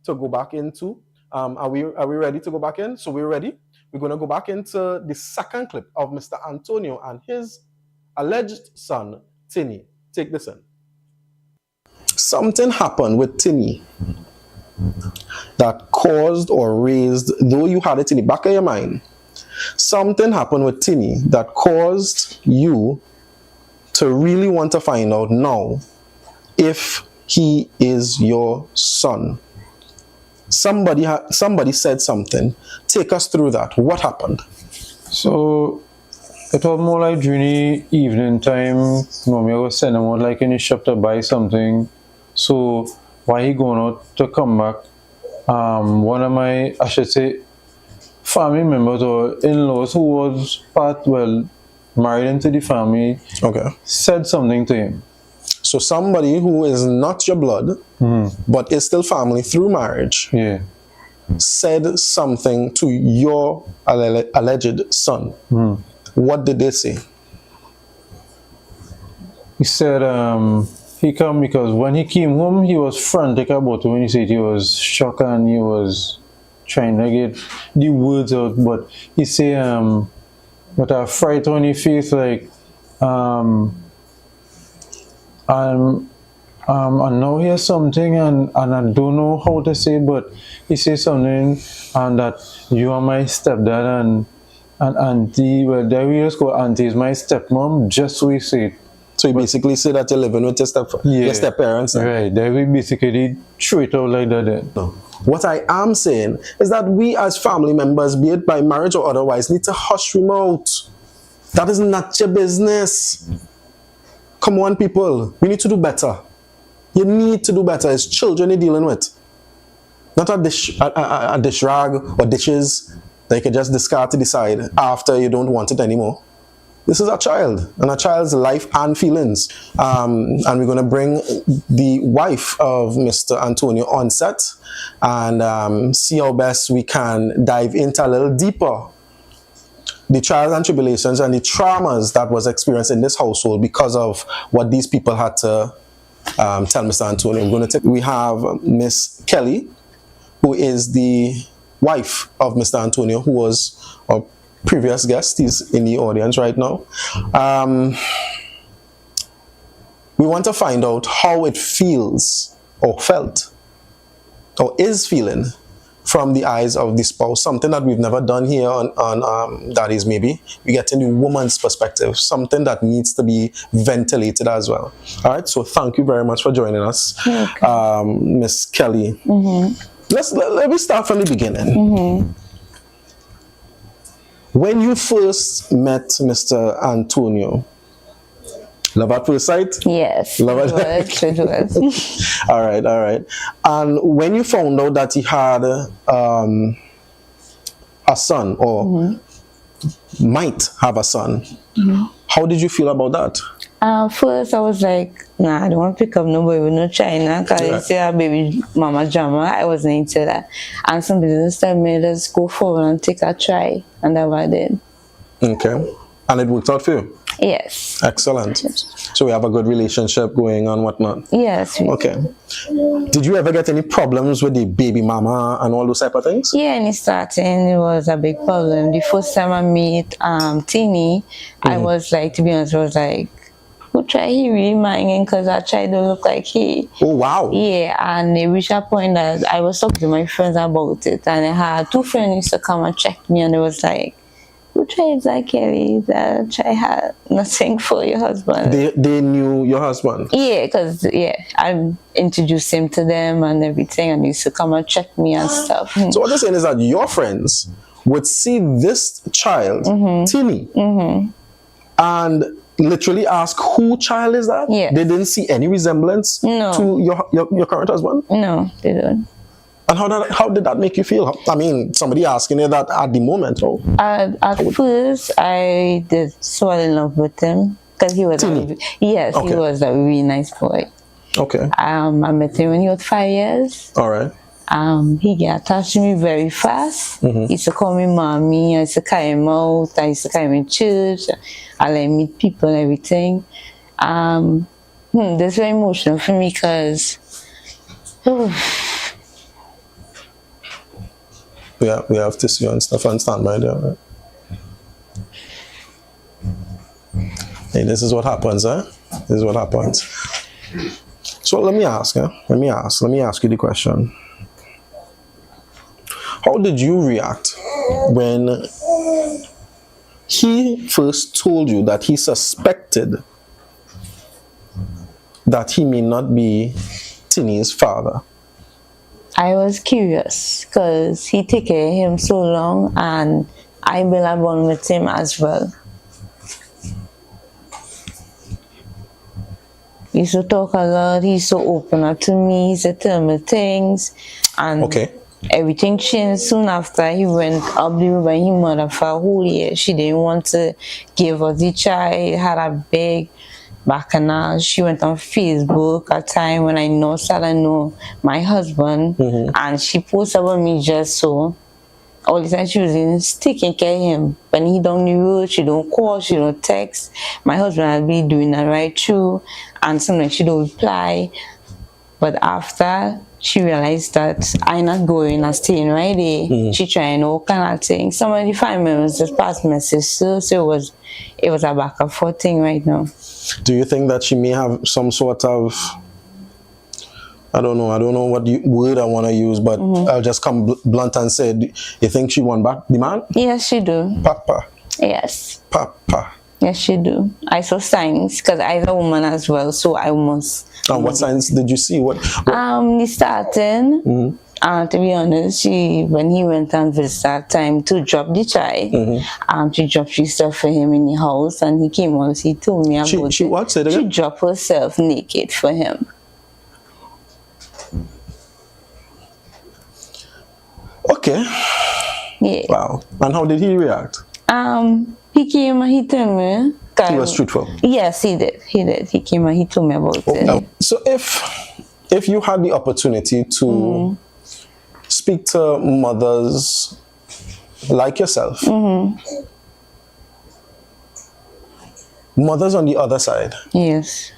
to go back into. Are we ready to go back in? So we're ready. We're going to go back into the second clip of Mr. Antonio and his alleged son, Tinny. Take this in. Something happened with Tinny that caused or raised, though you had it in the back of your mind, something happened with Tinny that caused you to really want to find out now if he is your son. Somebody said something. Take us through that. What happened? So it was more like during the evening time. Mommy was sending him out like in the shop to buy something. So while he going out to come back, one of my, I should say, family members or in-laws who was married into the family, said something to him. So somebody who is not your blood, but is still family through marriage, said something to your alleged son. What did they say? He said he come because when he came home, he was frantic about it. When he said he was shocked and he was trying to get the words out, but he said, with a fright on his face, like, I know here's something and I don't know how to say, but he says something and that you are my stepdad and auntie, well, there we just go, auntie is my stepmom, just so he said. So you basically say that you're living with your step-parents? Right, there we basically threw it out like that then. No. What I am saying is that we as family members, be it by marriage or otherwise, need to hush him out. That is not your business. Come on, people. We need to do better. You need to do better. It's children you're dealing with. Not a dish rag or dishes that you can just discard to the side after you don't want it anymore. This is a child and a child's life and feelings. And we're going to bring the wife of Mr. Antonio on set and see how best we can dive into a little deeper the trials and tribulations and the traumas that was experienced in this household because of what these people had to tell Mr. Antonio. We have Miss Kelly, who is the wife of Mr. Antonio, who was a previous guest. He's in the audience right now. We want to find out how it feels or felt or is feeling from the eyes of the spouse, something that we've never done here on Daddy's Maybe. We get in the woman's perspective, something that needs to be ventilated as well. All right, so thank you very much for joining us, Miss Kelly. Let me start from the beginning. When you first met Mr. Antonio, love at first sight? Yes. Love it was. All right. And when you found out that he had a son or might have a son, how did you feel about that? First, I was like, nah, I don't want to pick up nobody with no China because it's a baby mama drama. I wasn't into that. And some business told me, let's go forward and take a try. And that's what I did. Okay. And it worked out for you? Yes. Excellent. So we have a good relationship going on, whatnot. Yes. Okay. Did you ever get any problems with the baby mama and all those type of things? Yeah, in the starting, it was a big problem. The first time I met Tini, I was like, to be honest, I was like, who try he really minding because I tried to look like he. Oh, wow. Yeah, and it reached a point that I was talking to my friends about it, and I had 2 friends used to come and check me, and it was like, who tried like Kelly that try had nothing for your husband? They knew your husband? Yeah, because I introduced him to them and everything, and they used to come and check me and stuff. So what you're saying is that your friends would see this child, Tini, and literally ask, who child is that? Yeah. They didn't see any resemblance to your current husband? No, they don't. And how did that make you feel? I mean, somebody asking you that at the moment. At first, I did fall in love with him because he was he was a really nice boy. Okay. I met him when he was 5 years. All right. He got attached to me very fast. He used to call me mommy. I used to carry him out. I used to carry him in church. I let him meet people and everything. That's very emotional for me because we have tissue and stuff and stand by there, right? Hey, this is what happens, huh? This is what happens. So let me ask you the question. How did you react when he first told you that he suspected that he may not be Tini's father? I was curious because he took care of him so long, and I built a bond with him as well. He used to talk a lot. He used to open up to me. He used to tell me things, and everything changed soon after. He went up the river and his mother for a whole year. She didn't want to give us the child. Had a big bacchanal. She went on Facebook a time when I started to know my husband, and she posted about me just so. All the time she was taking care of him. When he down the road, she don't call, she don't text. My husband will be doing that right through, and sometimes she don't reply. But after she realized that I'm not going and staying right there, she trying all kind of things. Some of the family members just passed messages, so it was a back and forth thing right now. Do you think that she may have some sort of, I don't know what word I want to use, but I'll just come blunt and say, you think she won back the man? Yes, she do. Papa? Yes. Papa? Yes, she do. I saw signs because I'm a woman as well, so I must. And what signs did you see? What? The starting. To be honest, when he went and visited that time to drop the child, she dropped stuff for him in the house, and he came out. He told me about she what? Say it again? She dropped herself naked for him. Okay. Yeah. Wow. And how did he react? He came and he told me. He was truthful. Yes, he did. He came and he told me about it. So if you had the opportunity to speak to mothers like yourself, mothers on the other side, yes,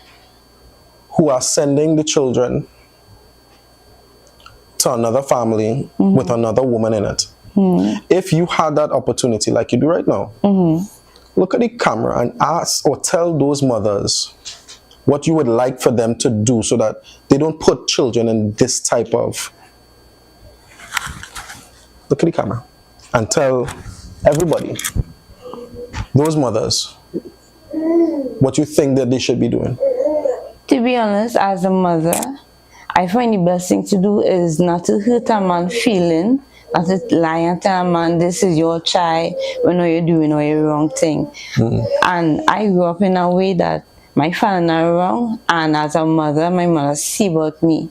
who are sending the children to another family with another woman in it, if you had that opportunity like you do right now, look at the camera and ask or tell those mothers what you would like for them to do so that they don't put children in this type of... Look at the camera and tell everybody, those mothers, what you think that they should be doing. To be honest, as a mother, I find the best thing to do is not to hurt a man feeling, not to lie and tell a man this is your child when you're doing all your wrong thing. And I grew up in a way that my father not wrong, and as a mother, my mother see about me.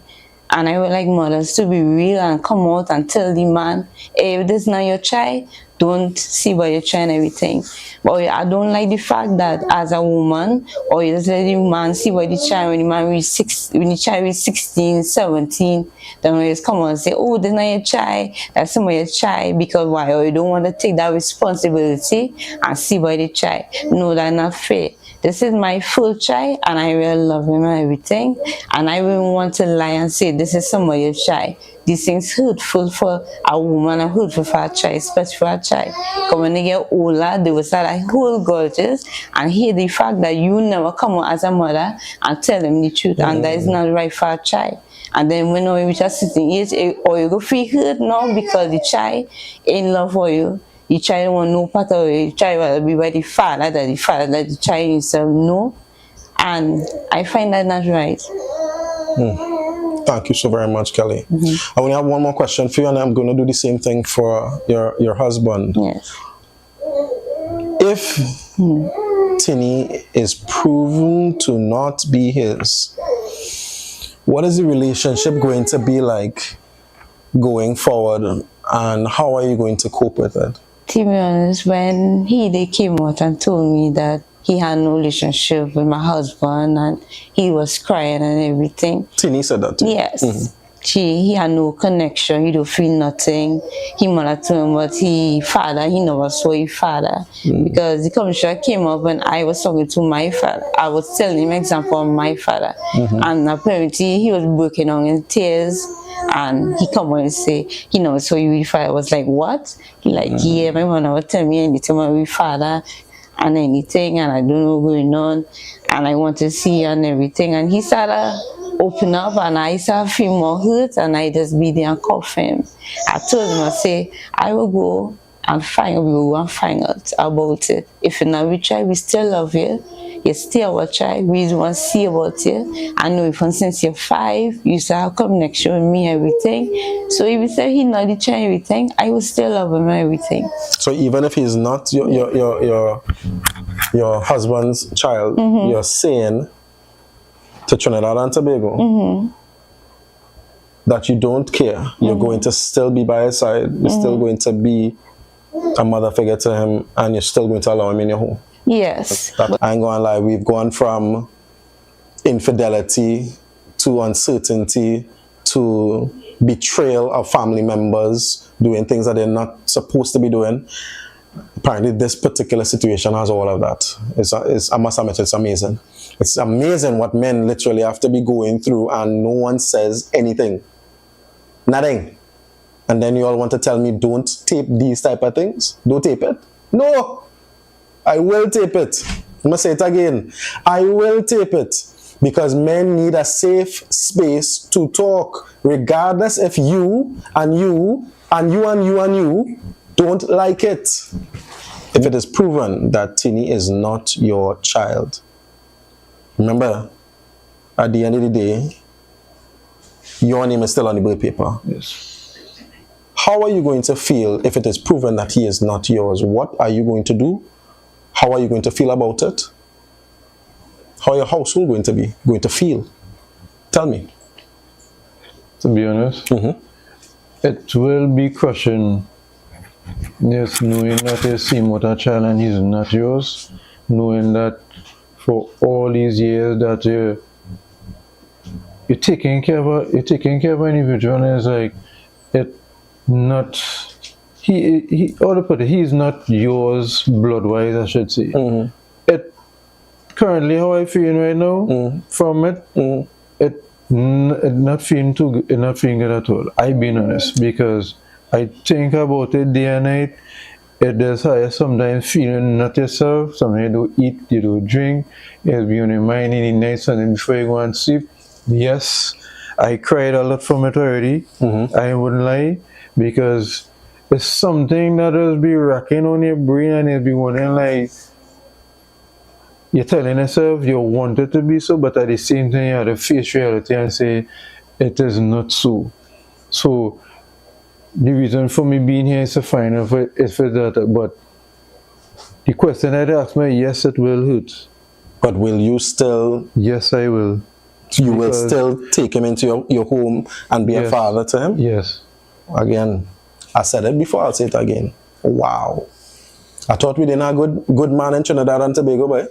And I would like mothers to be real and come out and tell the man, hey, if this is not your child, don't see what you're trying everything. But I don't like the fact that as a woman, or you just let the man see what the child when the man when the child is 16, 17, then when you come on and say, oh, this not your child, that's some of your child, because why? Or you don't want to take that responsibility and see what the child. No, that's not fair. This is my full child, and I really love him and everything, and I wouldn't want to lie and say this is some of your child. These things hurtful for a woman and hurtful for a child, especially for a child. Because when they get older, they will start like whole gorgeous and hear the fact that you never come out as a mother and tell them the truth, and that is not right for a child. And then when you reach a certain age, or you go feel hurt now because the child in love for you. The child want no part of it. The child will be by the father that the child himself know. And I find that not right. Thank you so very much, Kelly. I only have one more question for you, and I'm going to do the same thing for your husband. Yes. If Tinny is proven to not be his, what is the relationship going to be like going forward, and how are you going to cope with it? To be honest, when they came out and told me that he had no relationship with my husband and he was crying and everything. Tinny said that too? Yes. He had no connection, he don't feel nothing. He mother to him, but he never saw his father. Because the commissioner came up when I was talking to my father. I was telling him example of my father. And apparently he was breaking down in tears. And he come on and say, he never saw you with father. I was like, what? He like, yeah, my mother never tell me anything about your father and anything, and I don't know what's going on, and I want to see and everything. And he started open up, and I started feel more hurt, and I just be there and cough him. I told him, I say, I will go and find out about it. If you're not with child, we still love you. You still our child. We want to see about you. I know if since you're 5, you still have connection with me, everything. So if you say he's not the child, everything, I will still love him, everything. So even if he's not your husband's child, you're saying to Trinidad and Tobago that you don't care. You're going to still be by his side. You're still going to be a mother figure to him, and you're still going to allow him in your home. Yes. I ain't gonna lie, we've gone from infidelity to uncertainty to betrayal of family members doing things that they're not supposed to be doing. Apparently this particular situation has all of that. I must admit, it's amazing. It's amazing what men literally have to be going through, and no one says anything. Nothing. And then you all want to tell me don't tape these type of things? Don't tape it? No! I will tape it. I'm going to say it again. I will tape it. Because men need a safe space to talk. Regardless if you and you and you and you and you don't like it. If it is proven that Tinny is not your child. Remember, at the end of the day, your name is still on the birth paper. Yes. How are you going to feel if it is proven that he is not yours? What are you going to do? How are you going to feel about it? How are your household going to feel? Tell me. To be honest, it will be crushing. Yes, knowing that you see a child and he's not yours, knowing that for all these years that you're taking care of an individual, and it's like he's not yours blood-wise, I should say. Currently, how I feel right now from it, it not feeling too good, not feeling good at all. I being honest, because I think about it day and night. It does how you sometimes feeling not yourself. Sometimes you don't eat, you don't drink. You'll be on your mind in the night, and then before you go and sleep. Yes, I cried a lot from it already. I wouldn't lie, because it's something that will be racking on your brain, and you'll be wondering like, you're telling yourself you want it to be so, but at the same time you have to face reality and say it is not so. So the reason for me being here is to find out if it's that. But the question that I asked me, yes, it will hurt. But will you still? Yes, I will. You will still take him into your home and be a father to him? Yes. Again, I said it before, I'll say it again. Wow. I thought we didn't have good man in Trinidad and Tobago, boy.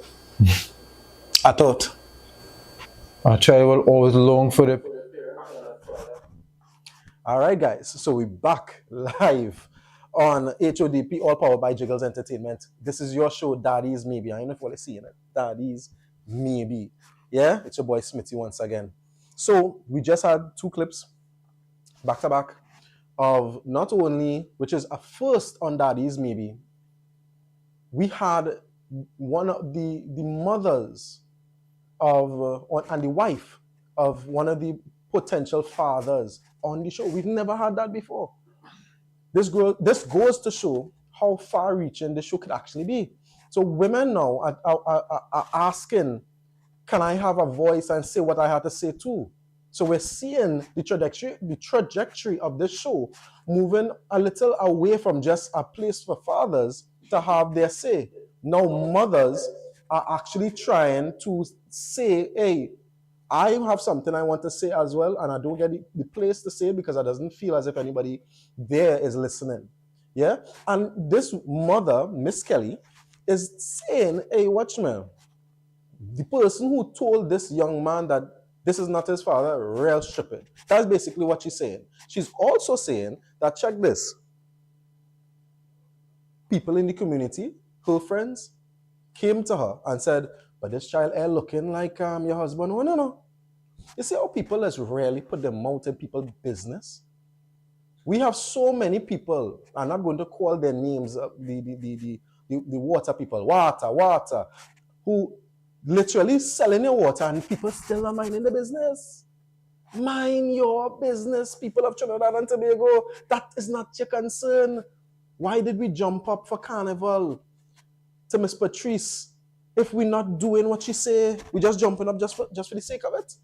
I thought. Our child will always long for the. All right, guys. So we're back live on HODP, all powered by Jiggles Entertainment. This is your show, Daddy's Maybe. I don't know if you're seeing it. Daddy's Maybe. Yeah, it's your boy Smitty once again. So we just had 2 clips back to back of not only, which is a first on Daddy's Maybe, we had one of the mothers of and the wife of one of the potential fathers on the show. We've never had that before. This goes to show how far-reaching the show could actually be. So women now are asking, can I have a voice and say what I have to say too? So we're seeing the trajectory of this show moving a little away from just a place for fathers to have their say. Now mothers are actually trying to say, hey, I have something I want to say as well, and I don't get the place to say it because it doesn't feel as if anybody there is listening. Yeah? And this mother, Miss Kelly, is saying, hey, watch me. The person who told this young man that this is not his father, real stupid. That's basically what she's saying. She's also saying that, check this. People in the community, her friends, came to her and said, but this child here looking like your husband. Oh, no. You see how people has rarely put their mouth in people's business? We have so many people, I'm not going to call their names, the water people, water, who literally selling your water and people still are minding the business. Mind your business, people of Trinidad and Tobago. That is not your concern. Why did we jump up for carnival to Miss Patrice if we're not doing what she say? We're just jumping up just for the sake of it.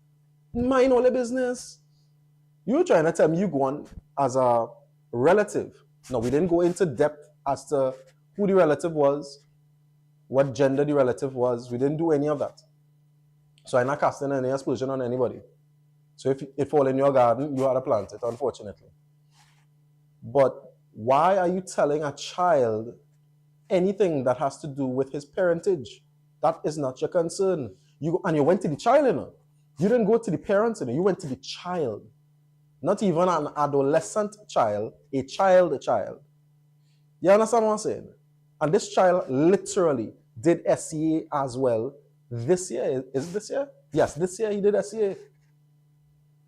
Mind all the business. You're trying to tell me you go on as a relative. No, we didn't go into depth as to who the relative was, what gender the relative was. We didn't do any of that. So I'm not casting any aspersion on anybody. So if it fall in your garden, you had to plant it, unfortunately. But why are you telling a child anything that has to do with his parentage? That is not your concern. You went to the child, you know. You didn't go to the parents, you know. You went to the child. Not even an adolescent child, a child. You understand what I'm saying? And this child literally did SEA as well this year. Is it this year? Yes, this year he did SEA.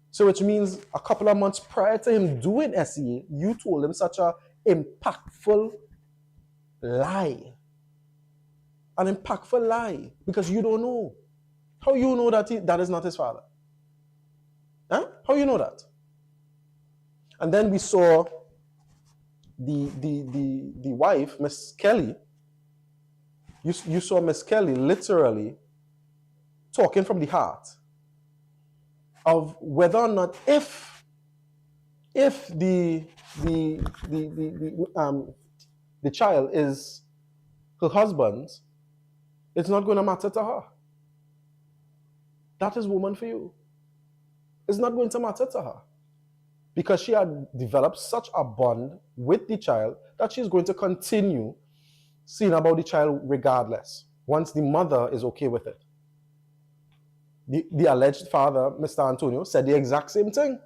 So which means a couple of months prior to him doing SEA, you told him such an impactful lie. An impactful lie because you don't know. How you know that that is not his father? Huh? How you know that? And then we saw the wife, Miss Kelly. You saw Miss Kelly literally talking from the heart of whether or not if the child is her husband's, it's not going to matter to her. That is woman for you. It's not going to matter to her. Because she had developed such a bond with the child that she's going to continue seeing about the child regardless, once the mother is okay with it. The alleged father, Mr. Antonio, said the exact same thing.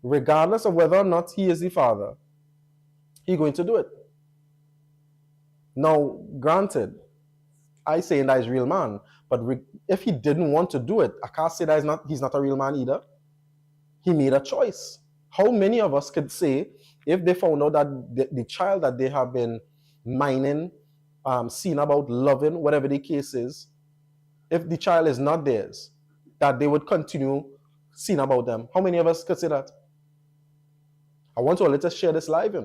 Regardless of whether or not he is the father, he's going to do it. Now, granted, I say that he's a real man, but if he didn't want to do it, I can't say that he's not a real man either. He made a choice. How many of us could say, if they found out that the child that they have been mining, seeing about, loving, whatever the case is, if the child is not theirs, that they would continue seeing about them? How many of us could say that? I want to let us share this live,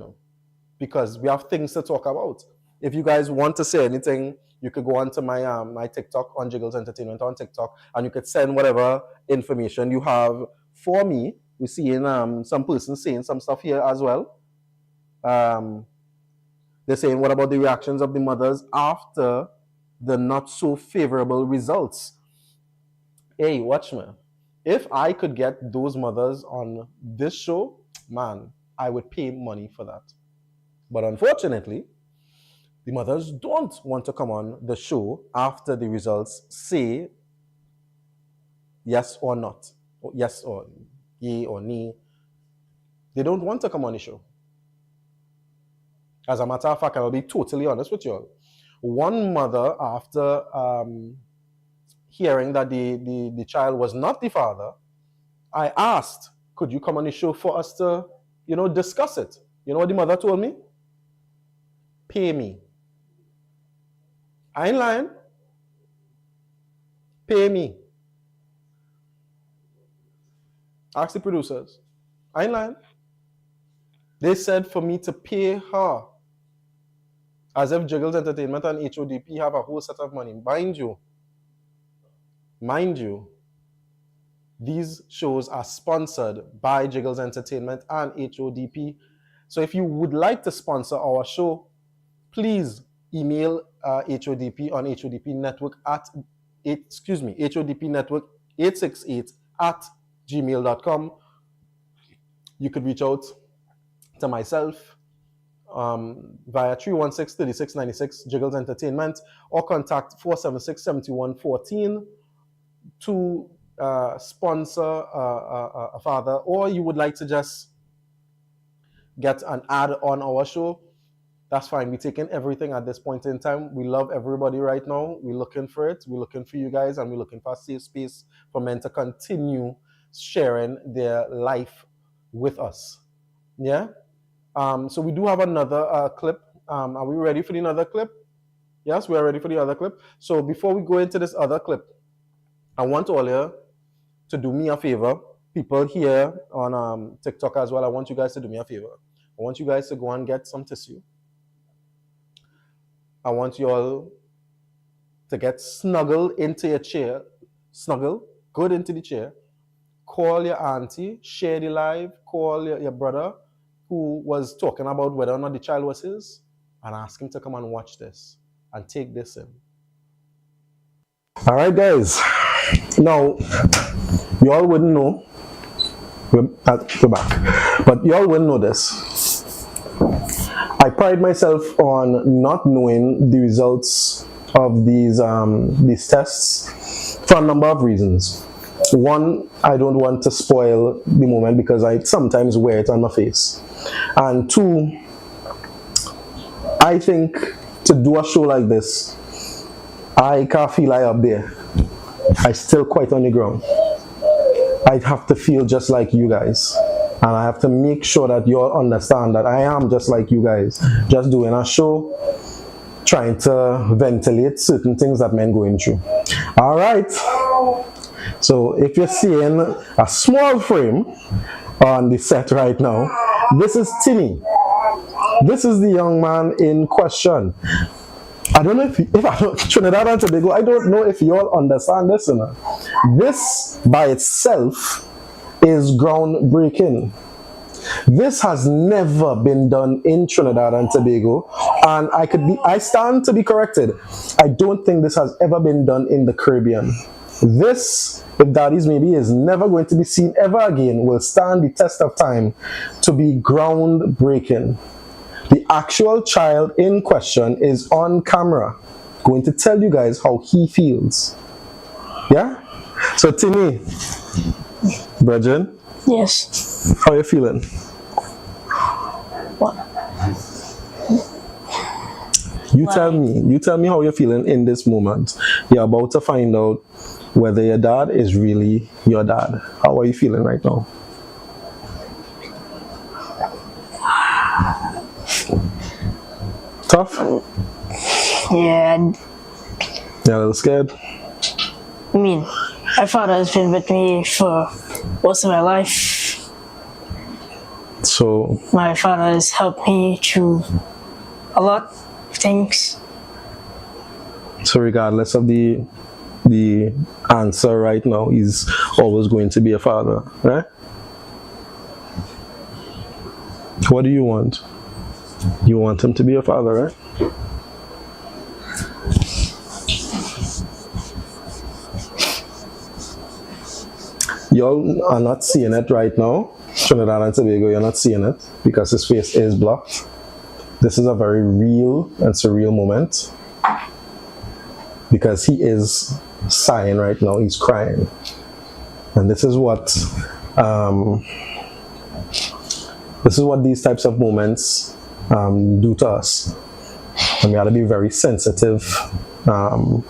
because we have things to talk about. If you guys want to say anything, you could go onto my my TikTok, on Jiggles Entertainment on TikTok, and you could send whatever information you have for me. We're seeing some persons saying some stuff here as well. They're saying, what about the reactions of the mothers after the not so favorable results? Hey, watch me. If I could get those mothers on this show, man, I would pay money for that. But unfortunately, the mothers don't want to come on the show after the results say yes or not, or yes or yea or nay. They don't want to come on the show. As a matter of fact, I'll be totally honest with you all. One mother, after hearing that the child was not the father, I asked, could you come on the show for us to, discuss it? You know what the mother told me? Pay me. I ain't lying. Pay me. Ask the producers. I ain't lying. They said for me to pay her. As if Jiggles Entertainment and HODP have a whole set of money. Mind you, these shows are sponsored by Jiggles Entertainment and HODP. So if you would like to sponsor our show, please email HODP on HODP Network HODP Network 868 at gmail.com. You could reach out to myself via 316-3696 Jiggles Entertainment or contact 476-7114 to sponsor a father, or you would like to just get an ad on our show, that's fine. We're taking everything at this point in time. We love everybody right now. We're looking for it. We're looking for you guys, and we're looking for a safe space for men to continue sharing their life with us. Yeah? So we do have another clip. Are we ready for the other clip? Yes, we are ready for the other clip. So before we go into this other clip, I want all you to do me a favor. People here on TikTok as well, I want you guys to do me a favor. I want you guys to go and get some tissue. I want you all to get snuggled into your chair. Snuggle, good into the chair. Call your auntie, share the live, call your brother who was talking about whether or not the child was his, and ask him to come and watch this and take this in. All right, guys. Now, you all wouldn't know. We're back. But you all wouldn't know this. I pride myself on not knowing the results of these tests for a number of reasons. One, I don't want to spoil the moment because I sometimes wear it on my face. And two, I think to do a show like this, I can't feel like up there. I still quite on the ground. I have to feel just like you guys. And I have to make sure that you all understand that I am just like you guys. Just doing a show, trying to ventilate certain things that men going through. All right. So if you're seeing a small frame on the set right now, this is Timmy. This is the young man in question. I don't know if I don't, Trinidad and Tobago, I don't know if you all understand this or not. This by itself is groundbreaking. This has never been done in Trinidad and Tobago, and I stand to be corrected. I don't think this has ever been done in the Caribbean. This, if Daddy's Maybe, is never going to be seen ever again, will stand the test of time to be groundbreaking. The actual child in question is on camera, going to tell you guys how he feels. Yeah? So Timmy, Brethren, yes. How are you feeling? What? You tell me how you're feeling in this moment. You're about to find out whether your dad is really your dad. How are you feeling right now? Tough? Yeah. You're a little scared? I mean, my father has been with me for most of my life. So my father has helped me through a lot of things. So regardless of the answer right now, he's always going to be a father, right? What do you want? You want him to be a father, right? Y'all are not seeing it right now. Trinidad and Tobago, you're not seeing it because his face is blocked. This is a very real and surreal moment because he is sighing right now. He's crying. And this is what these types of moments do to us. And we have to be very sensitive to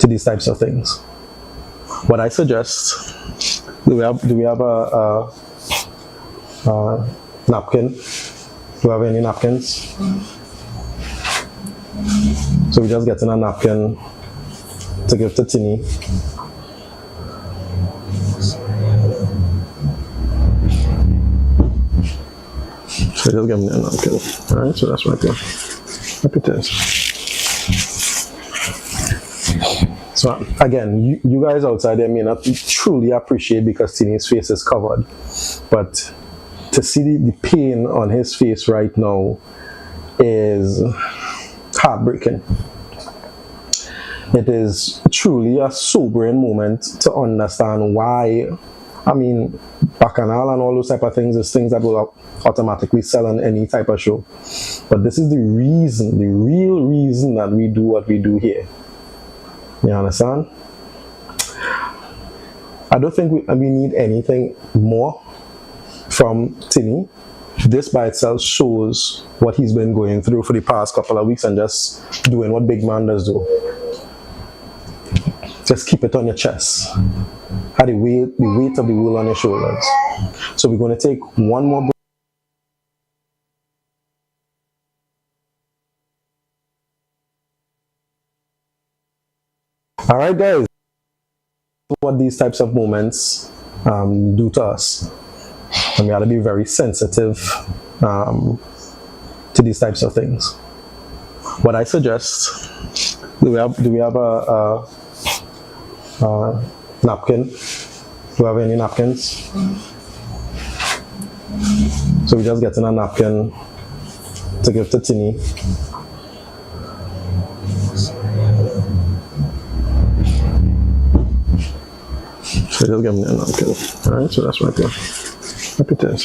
these types of things. What I suggest, do we have a napkin? Do we have any napkins? So we're just getting a napkin to give to Tini. So just give me a napkin. Alright, so that's right there. Look at this. So again, you guys outside there may not truly appreciate because Tini's face is covered. But to see the pain on his face right now is heartbreaking. It is truly a sobering moment to understand why, I mean, Bacchanal and all those type of things is things that will automatically sell on any type of show. But this is the reason, the real reason that we do what we do here. You understand? I don't think we need anything more from Tini. This by itself shows what he's been going through for the past couple of weeks and just doing what big man does do. Just keep it on your chest. Have the weight of the world on your shoulders. So we're going to take one more break. All right, guys. What these types of moments do to us. And we have to be very sensitive to these types of things. What I suggest, do we have a napkin? Do we have any napkins? So we're just getting a napkin to give to Tini. So just give me a napkin. Alright, so that's right there. Look at this.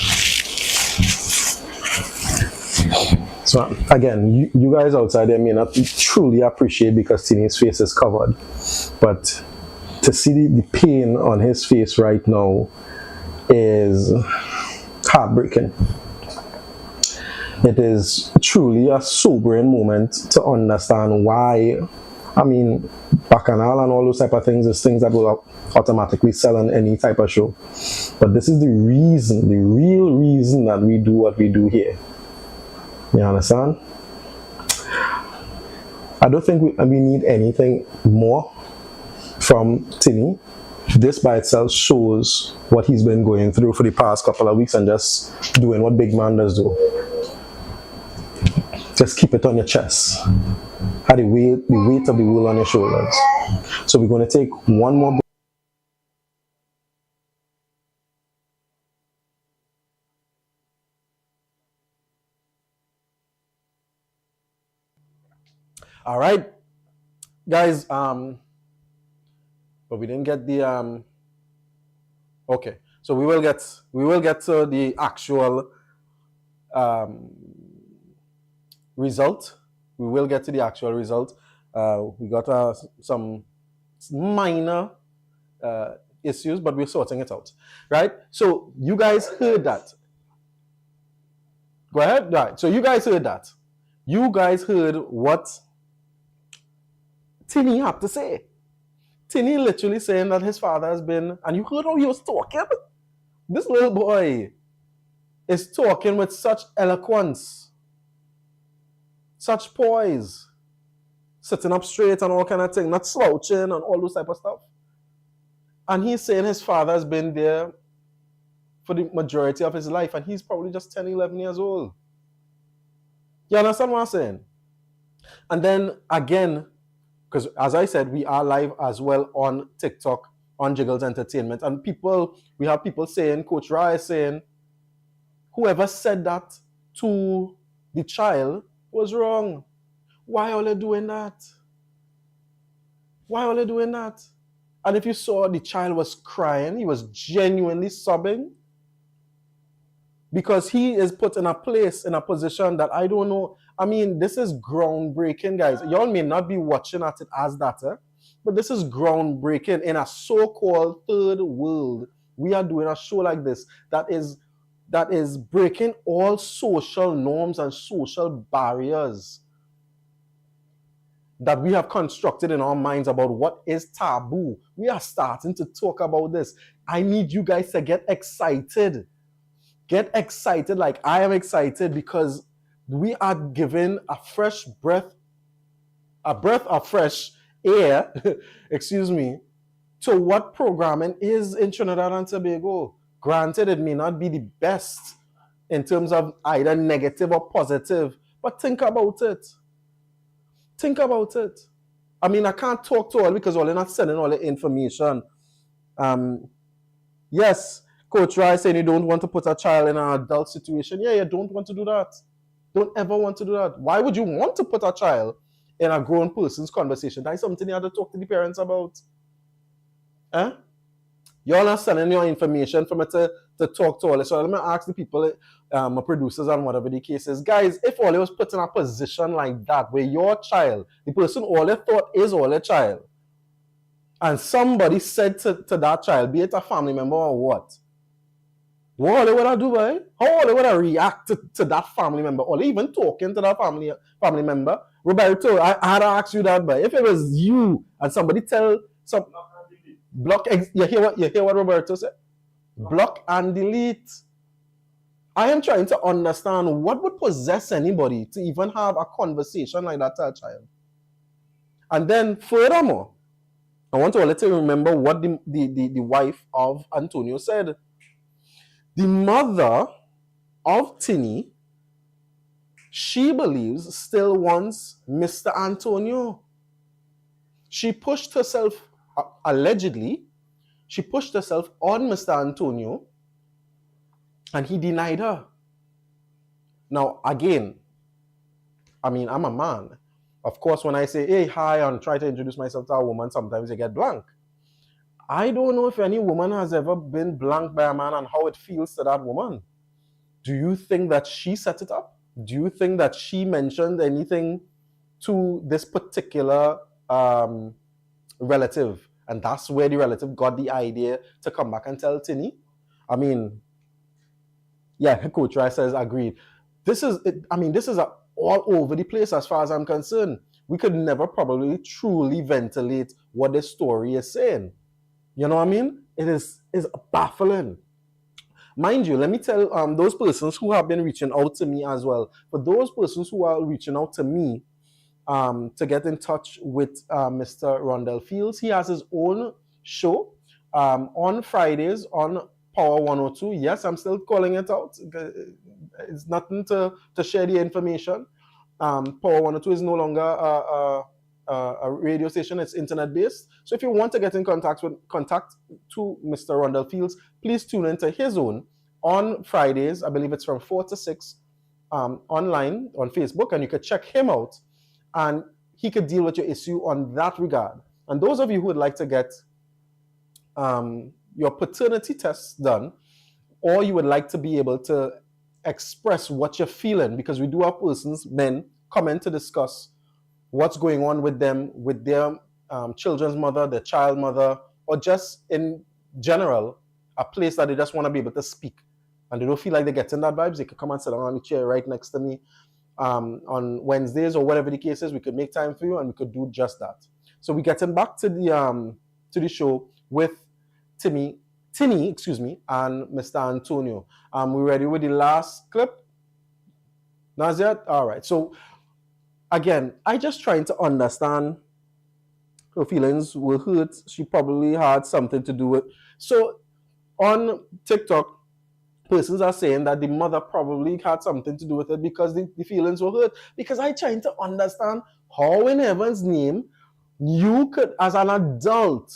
So again, you guys outside there may not truly appreciate because Tini's face is covered. But to see the pain on his face right now is heartbreaking. It is truly a sobering moment to understand why, I mean, Bacchanal and all those type of things is things that will automatically sell on any type of show. But this is the reason, the real reason that we do what we do here. You understand? I don't think we need anything more from Tini. This by itself shows what he's been going through for the past couple of weeks and just doing what big man does do. Just keep it on your chest. Have the weight of the world on your shoulders. So we're going to take one more break. All right, guys. But we didn't get the Okay, so we will get to the actual result. We will get to the actual result. We got some minor issues, but we're sorting it out, right? So you guys heard that. Go ahead. Right. So you guys heard that. You guys heard what Tini had to say. Tini literally saying that his father has been, and you heard how he was talking. This little boy is talking with such eloquence, such poise, sitting up straight and all kind of thing, not slouching and all those type of stuff. And he's saying his father has been there for the majority of his life, and he's probably just 10, 11 years old. You understand what I'm saying? And then again, because as I said, we are live as well on TikTok, on Jiggles Entertainment. And we have people saying, Coach Ra is saying, whoever said that to the child was wrong. Why are they doing that? Why are they doing that? And if you saw, the child was crying, he was genuinely sobbing. because he is put in a place, in a position that I don't know. I mean, this is groundbreaking, guys. Y'all may not be watching at it as that, but this is groundbreaking in a so-called third world. We are doing a show like this that is breaking all social norms and social barriers that we have constructed in our minds about what is taboo. We are starting to talk about this. I need you guys to get excited. Get excited like I am excited, because we are given a breath of fresh air, excuse me, to what programming is in Trinidad and Tobago. Granted, it may not be the best in terms of either negative or positive, but think about it. Think about it. I mean, I can't talk to all because all are not sending all the information. Yes, Coach Rice saying you don't want to put a child in an adult situation. Yeah, you don't want to do that. Don't ever want to do that. Why would you want to put a child in a grown person's conversation? That is something you have to talk to the parents about. You're not sending your information for me to talk to all this. So let me ask the people, my producers and whatever the case is. Guys, if all was put in a position like that, where your child, the person all they thought is all a child, and somebody said to that child, be it a family member or what they would do, boy? How they would react to that family member, or even talking to that family member? Roberto, I had to ask you that, boy. If it was you and somebody tell some you hear what Roberto said? Block and delete. I am trying to understand what would possess anybody to even have a conversation like that to a child. And then furthermore, I want to let you remember what the wife of Antonio said. The mother of Tini, she believes, still wants Mr. Antonio. She pushed herself, allegedly, she pushed herself on Mr. Antonio, and he denied her. Now, again, I mean, I'm a man. Of course, when I say, hey, hi, and try to introduce myself to a woman, sometimes you get blank. I don't know if any woman has ever been blanked by a man and how it feels to that woman. Do you think that she set it up? Do you think that she mentioned anything to this particular relative? And that's where the relative got the idea to come back and tell Tini? I mean, yeah, Coach Rice says agreed. This is all over the place as far as I'm concerned. We could never probably truly ventilate what the story is saying. You know what I mean? It is baffling. Mind you, let me tell those persons who have been reaching out to me as well. For those persons who are reaching out to me to get in touch with Mr. Rondell Fields, he has his own show on Fridays on Power 102. Yes, I'm still calling it out. It's nothing to share the information. Power 102 is no longer a radio station. It's internet based. So if you want to get in contact to Mr. Rondell Fields, please tune into his own on Fridays. I believe it's from 4 to 6 online on Facebook, and you could check him out, and he could deal with your issue on that regard. And those of you who would like to get your paternity tests done, or you would like to be able to express what you're feeling, because we do have persons, men, come in to discuss what's going on with them, with their children's mother, their child mother, or just in general, a place that they just want to be able to speak. And they don't feel like they're getting that vibes, they could come and sit down on the chair right next to me on Wednesdays or whatever the case is. We could make time for you and we could do just that. So we're getting back to the show with Tini, and Mr. Antonio. We ready with the last clip? Naziat? All right. So again, I just trying to understand her feelings were hurt. She probably had something to do with. So on TikTok, persons are saying that the mother probably had something to do with it because the feelings were hurt. Because I trying to understand how in heaven's name you could, as an adult,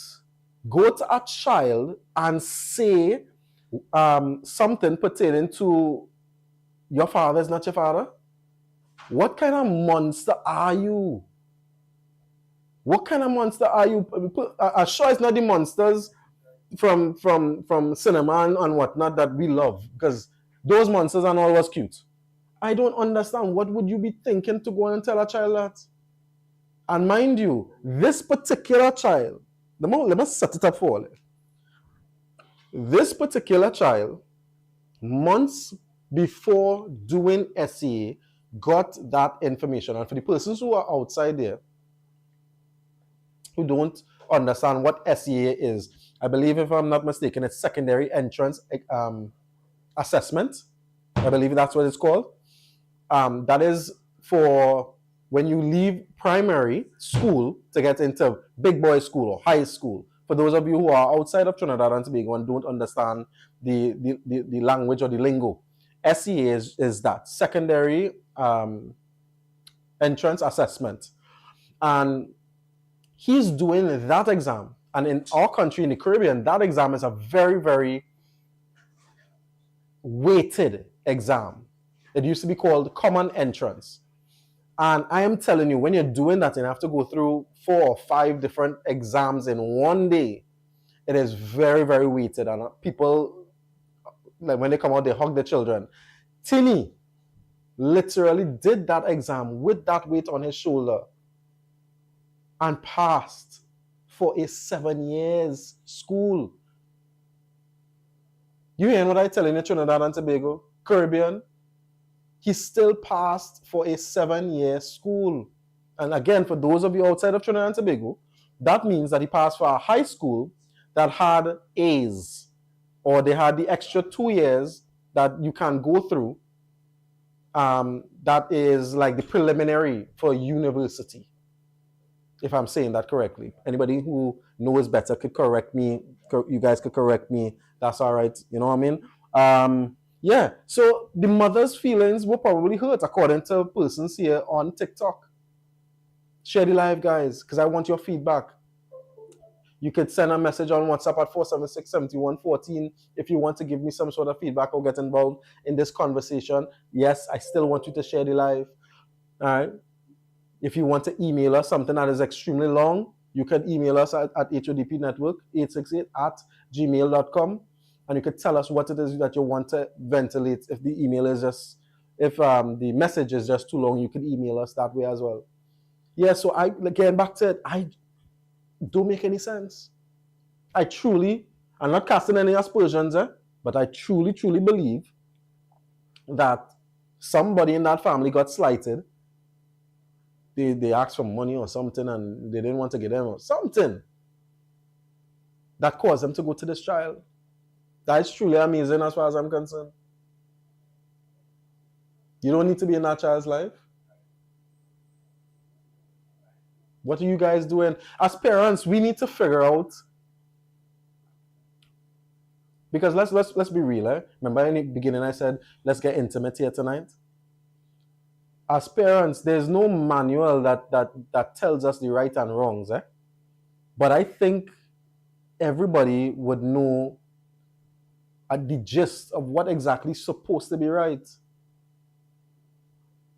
go to a child and say something pertaining to your father is not your father. What kind of monster are you? What kind of monster are you? I'm sure it's not the monsters from cinema and whatnot that we love, because those monsters and all was cute. I don't understand. What would you be thinking to go and tell a child that? And mind you, this particular child, let me set it up for all. This particular child, months before doing SEA, got that information. And for the persons who are outside there, who don't understand what SEA is, I believe, if I'm not mistaken, it's secondary entrance assessment. I believe that's what it's called. That is for when you leave primary school to get into big boy school or high school. For those of you who are outside of Trinidad and Tobago and don't understand the language or the lingo, SEA is that secondary entrance assessment. And he's doing that exam. And in our country, in the Caribbean, that exam is a very, very weighted exam. It used to be called common entrance. And I am telling you, when you're doing that and you have to go through 4 or 5 different exams in one day, it is very, very weighted. And people, like when they come out, they hug their children. Timmy literally did that exam with that weight on his shoulder and passed for a 7 years school. You hear what I telling you, Trinidad and Tobago, Caribbean? He still passed for a 7-year school. And again, for those of you outside of Trinidad and Tobago, that means that he passed for a high school that had A's, or they had the extra 2 years that you can go through. That is like the preliminary for university, if I'm saying that correctly. Anybody who knows better could correct me. You guys could correct me. That's all right. You know what I mean? Yeah, so the mother's feelings were probably hurt, according to persons here on TikTok. Share the live, guys, because I want your feedback. You could send a message on WhatsApp at 476-7114 if you want to give me some sort of feedback or get involved in this conversation. Yes, I still want you to share the live. All right. If you want to email us something that is extremely long, you can email us at HODPnetwork 868@gmail.com. And you could tell us what it is that you want to ventilate. If the email is just, if the message is just too long, you can email us that way as well. Yeah, so getting back to it, I don't make any sense. I'm not casting any aspersions, but I truly, truly believe that somebody in that family got slighted. They asked for money or something and they didn't want to give them something that caused them to go to this child. That's truly amazing as far as I'm concerned. You don't need to be in that child's life. What are you guys doing? As parents, we need to figure out, because let's be real. Remember in the beginning I said, let's get intimate here tonight. As parents, there's no manual that tells us the right and wrongs. But I think everybody would know the gist of what exactly is supposed to be right.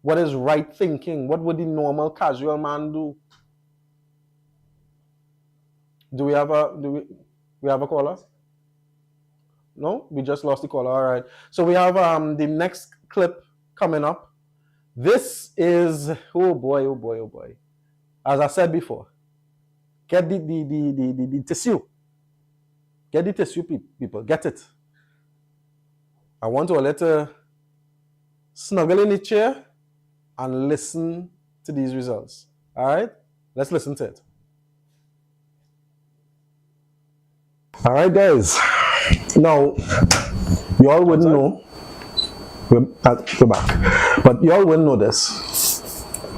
What is right thinking? What would the normal casual man do? Do we have a caller? No, we just lost the caller. All right. So we have the next clip coming up. This is oh boy. As I said before, get the tissue. Get the tissue, people. Get it. I want to let snuggle in the chair and listen to these results. All right? Let's listen to it. All right, guys. Now, you all wouldn't know. We're back. But you all wouldn't know this.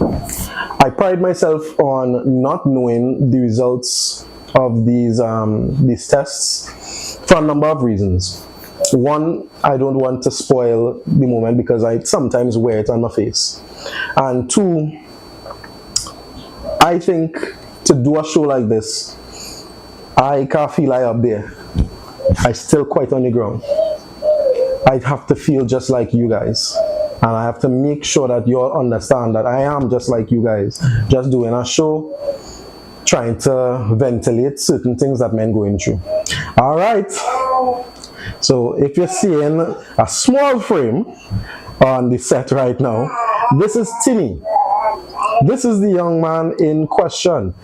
I pride myself on not knowing the results of these tests for a number of reasons. One, I don't want to spoil the moment because I sometimes wear it on my face. And two, I think to do a show like this, I can't feel I up there. I still quite on the ground. I have to feel just like you guys. And I have to make sure that you all understand that I am just like you guys. Just doing a show, trying to ventilate certain things that men going through. All right. So if you're seeing a small frame on the set right now, this is Tinny. This is the young man in question.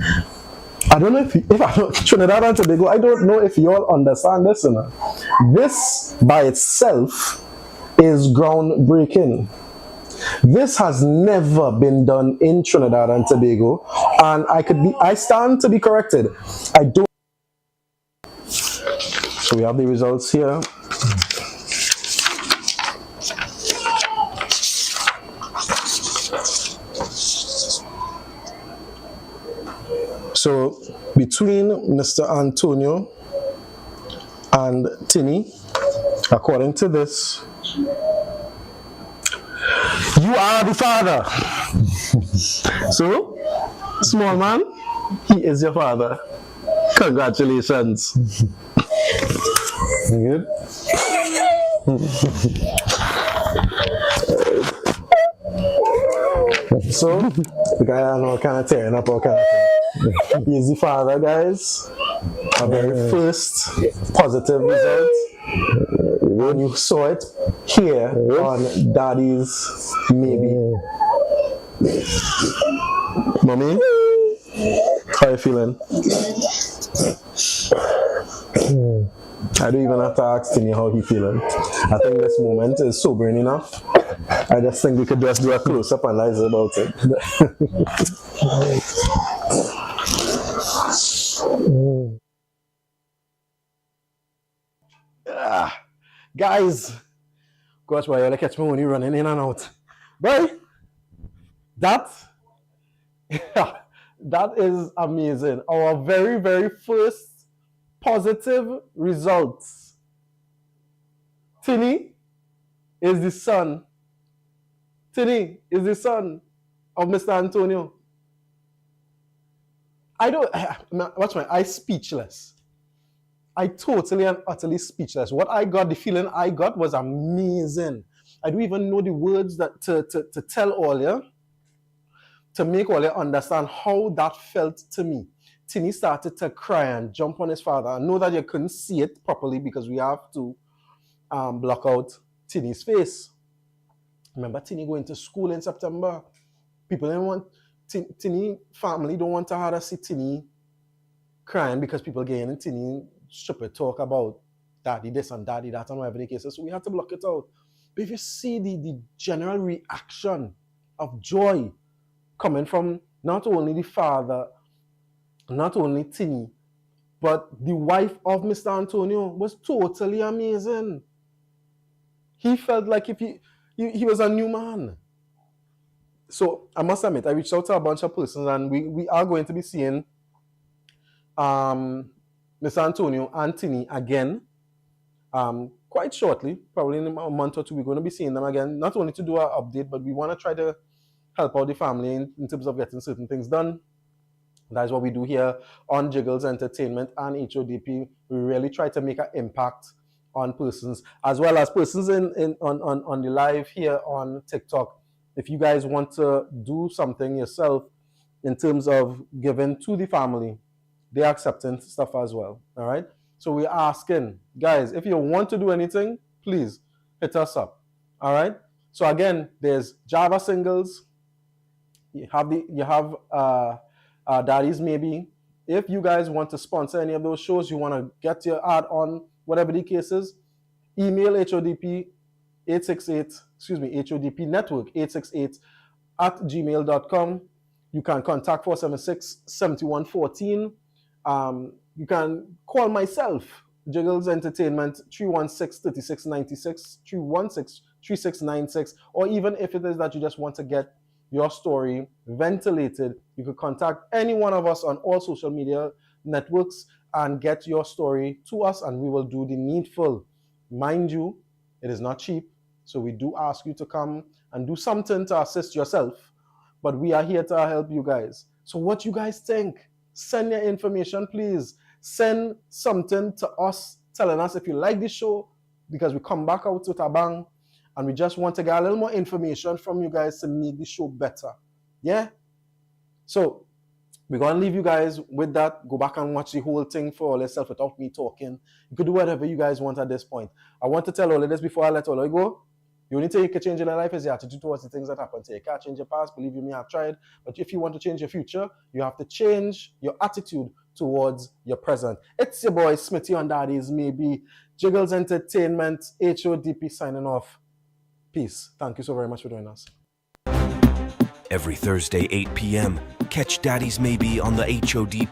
I don't know if I don't, Trinidad and Tobago, I don't know if you all understand this. You know? This by itself is groundbreaking. This has never been done in Trinidad and Tobago, and I stand to be corrected. I don't. So we have the results here. So between Mr. Antonio and Tinny, according to this, you are the father. So, small man, he is your father. Congratulations. Good. So, the guy I know kind of tearing up all kind of thing. He is the father, guys. A very first positive result. And you saw it here on Daddy's Maybe. Mommy, how are you feeling? I don't even have to ask Tinny how he feeling. I think this moment is sobering enough. I just think we could just do a close-up analysis about it. Guys, gosh, why you catch me when you're running in and out? Boy, that is amazing. Our very, very first positive results. Tinny is the son. Tinny is the son of Mr. Antonio. I'm speechless. I totally and utterly speechless. What I got, the feeling I got was amazing. I don't even know the words that to tell all you, to make all you understand how that felt to me. Tinny started to cry and jump on his father. I know that you couldn't see it properly because we have to block out Tinny's face. Remember Tinny going to school in September? People didn't want, Tinny family don't want to have to see Tinny crying because people getting in Tinny stupid talk about daddy this and daddy that and whatever the case is. So we had to block it out. But if you see the general reaction of joy coming from not only the father, not only Tinny, but the wife of Mr. Antonio was totally amazing. He felt like if he was a new man. So I must admit, I reached out to a bunch of persons and we are going to be seeing Mr. Antonio and Tinny again quite shortly, probably in a month or two. We're going to be seeing them again, not only to do our update, but we want to try to help out the family in terms of getting certain things done. That is what we do here on Jiggles Entertainment and HODP. We really try to make an impact on persons, as well as persons on the live here on TikTok. If you guys want to do something yourself in terms of giving to the family, they're accepting stuff as well. All right. So we're asking, guys, if you want to do anything, please hit us up. All right. So again, there's Java Singles. You have Daddy's Maybe. If you guys want to sponsor any of those shows, you want to get your ad on whatever the case is, email HODP 868, HODP Network 868 at gmail.com. You can contact 476-7114. You can call myself, Jiggles Entertainment, 316-3696, 316-3696, or even if it is that you just want to get your story ventilated, you could contact any one of us on all social media networks and get your story to us, and we will do the needful. Mind you, it is not cheap, so we do ask you to come and do something to assist yourself, but we are here to help you guys. So what you guys think? Send your information, please. Send something to us telling us if you like this show, because we come back out with a bang and we just want to get a little more information from you guys to make the show better. Yeah? So We're going to leave you guys with that. Go back and watch the whole thing for all yourself without me talking. You could do whatever you guys want at this point. I want to tell all of this before I let all of you go. The only thing you can change in your life is your attitude towards the things that happen to you. You can't change your past. Believe you me, I've tried. But if you want to change your future, you have to change your attitude towards your present. It's your boy Smitty on Daddy's Maybe. Jiggles Entertainment, HODP signing off. Peace. Thank you so very much for joining us. Every Thursday, 8 p.m., catch Daddy's Maybe on the HODP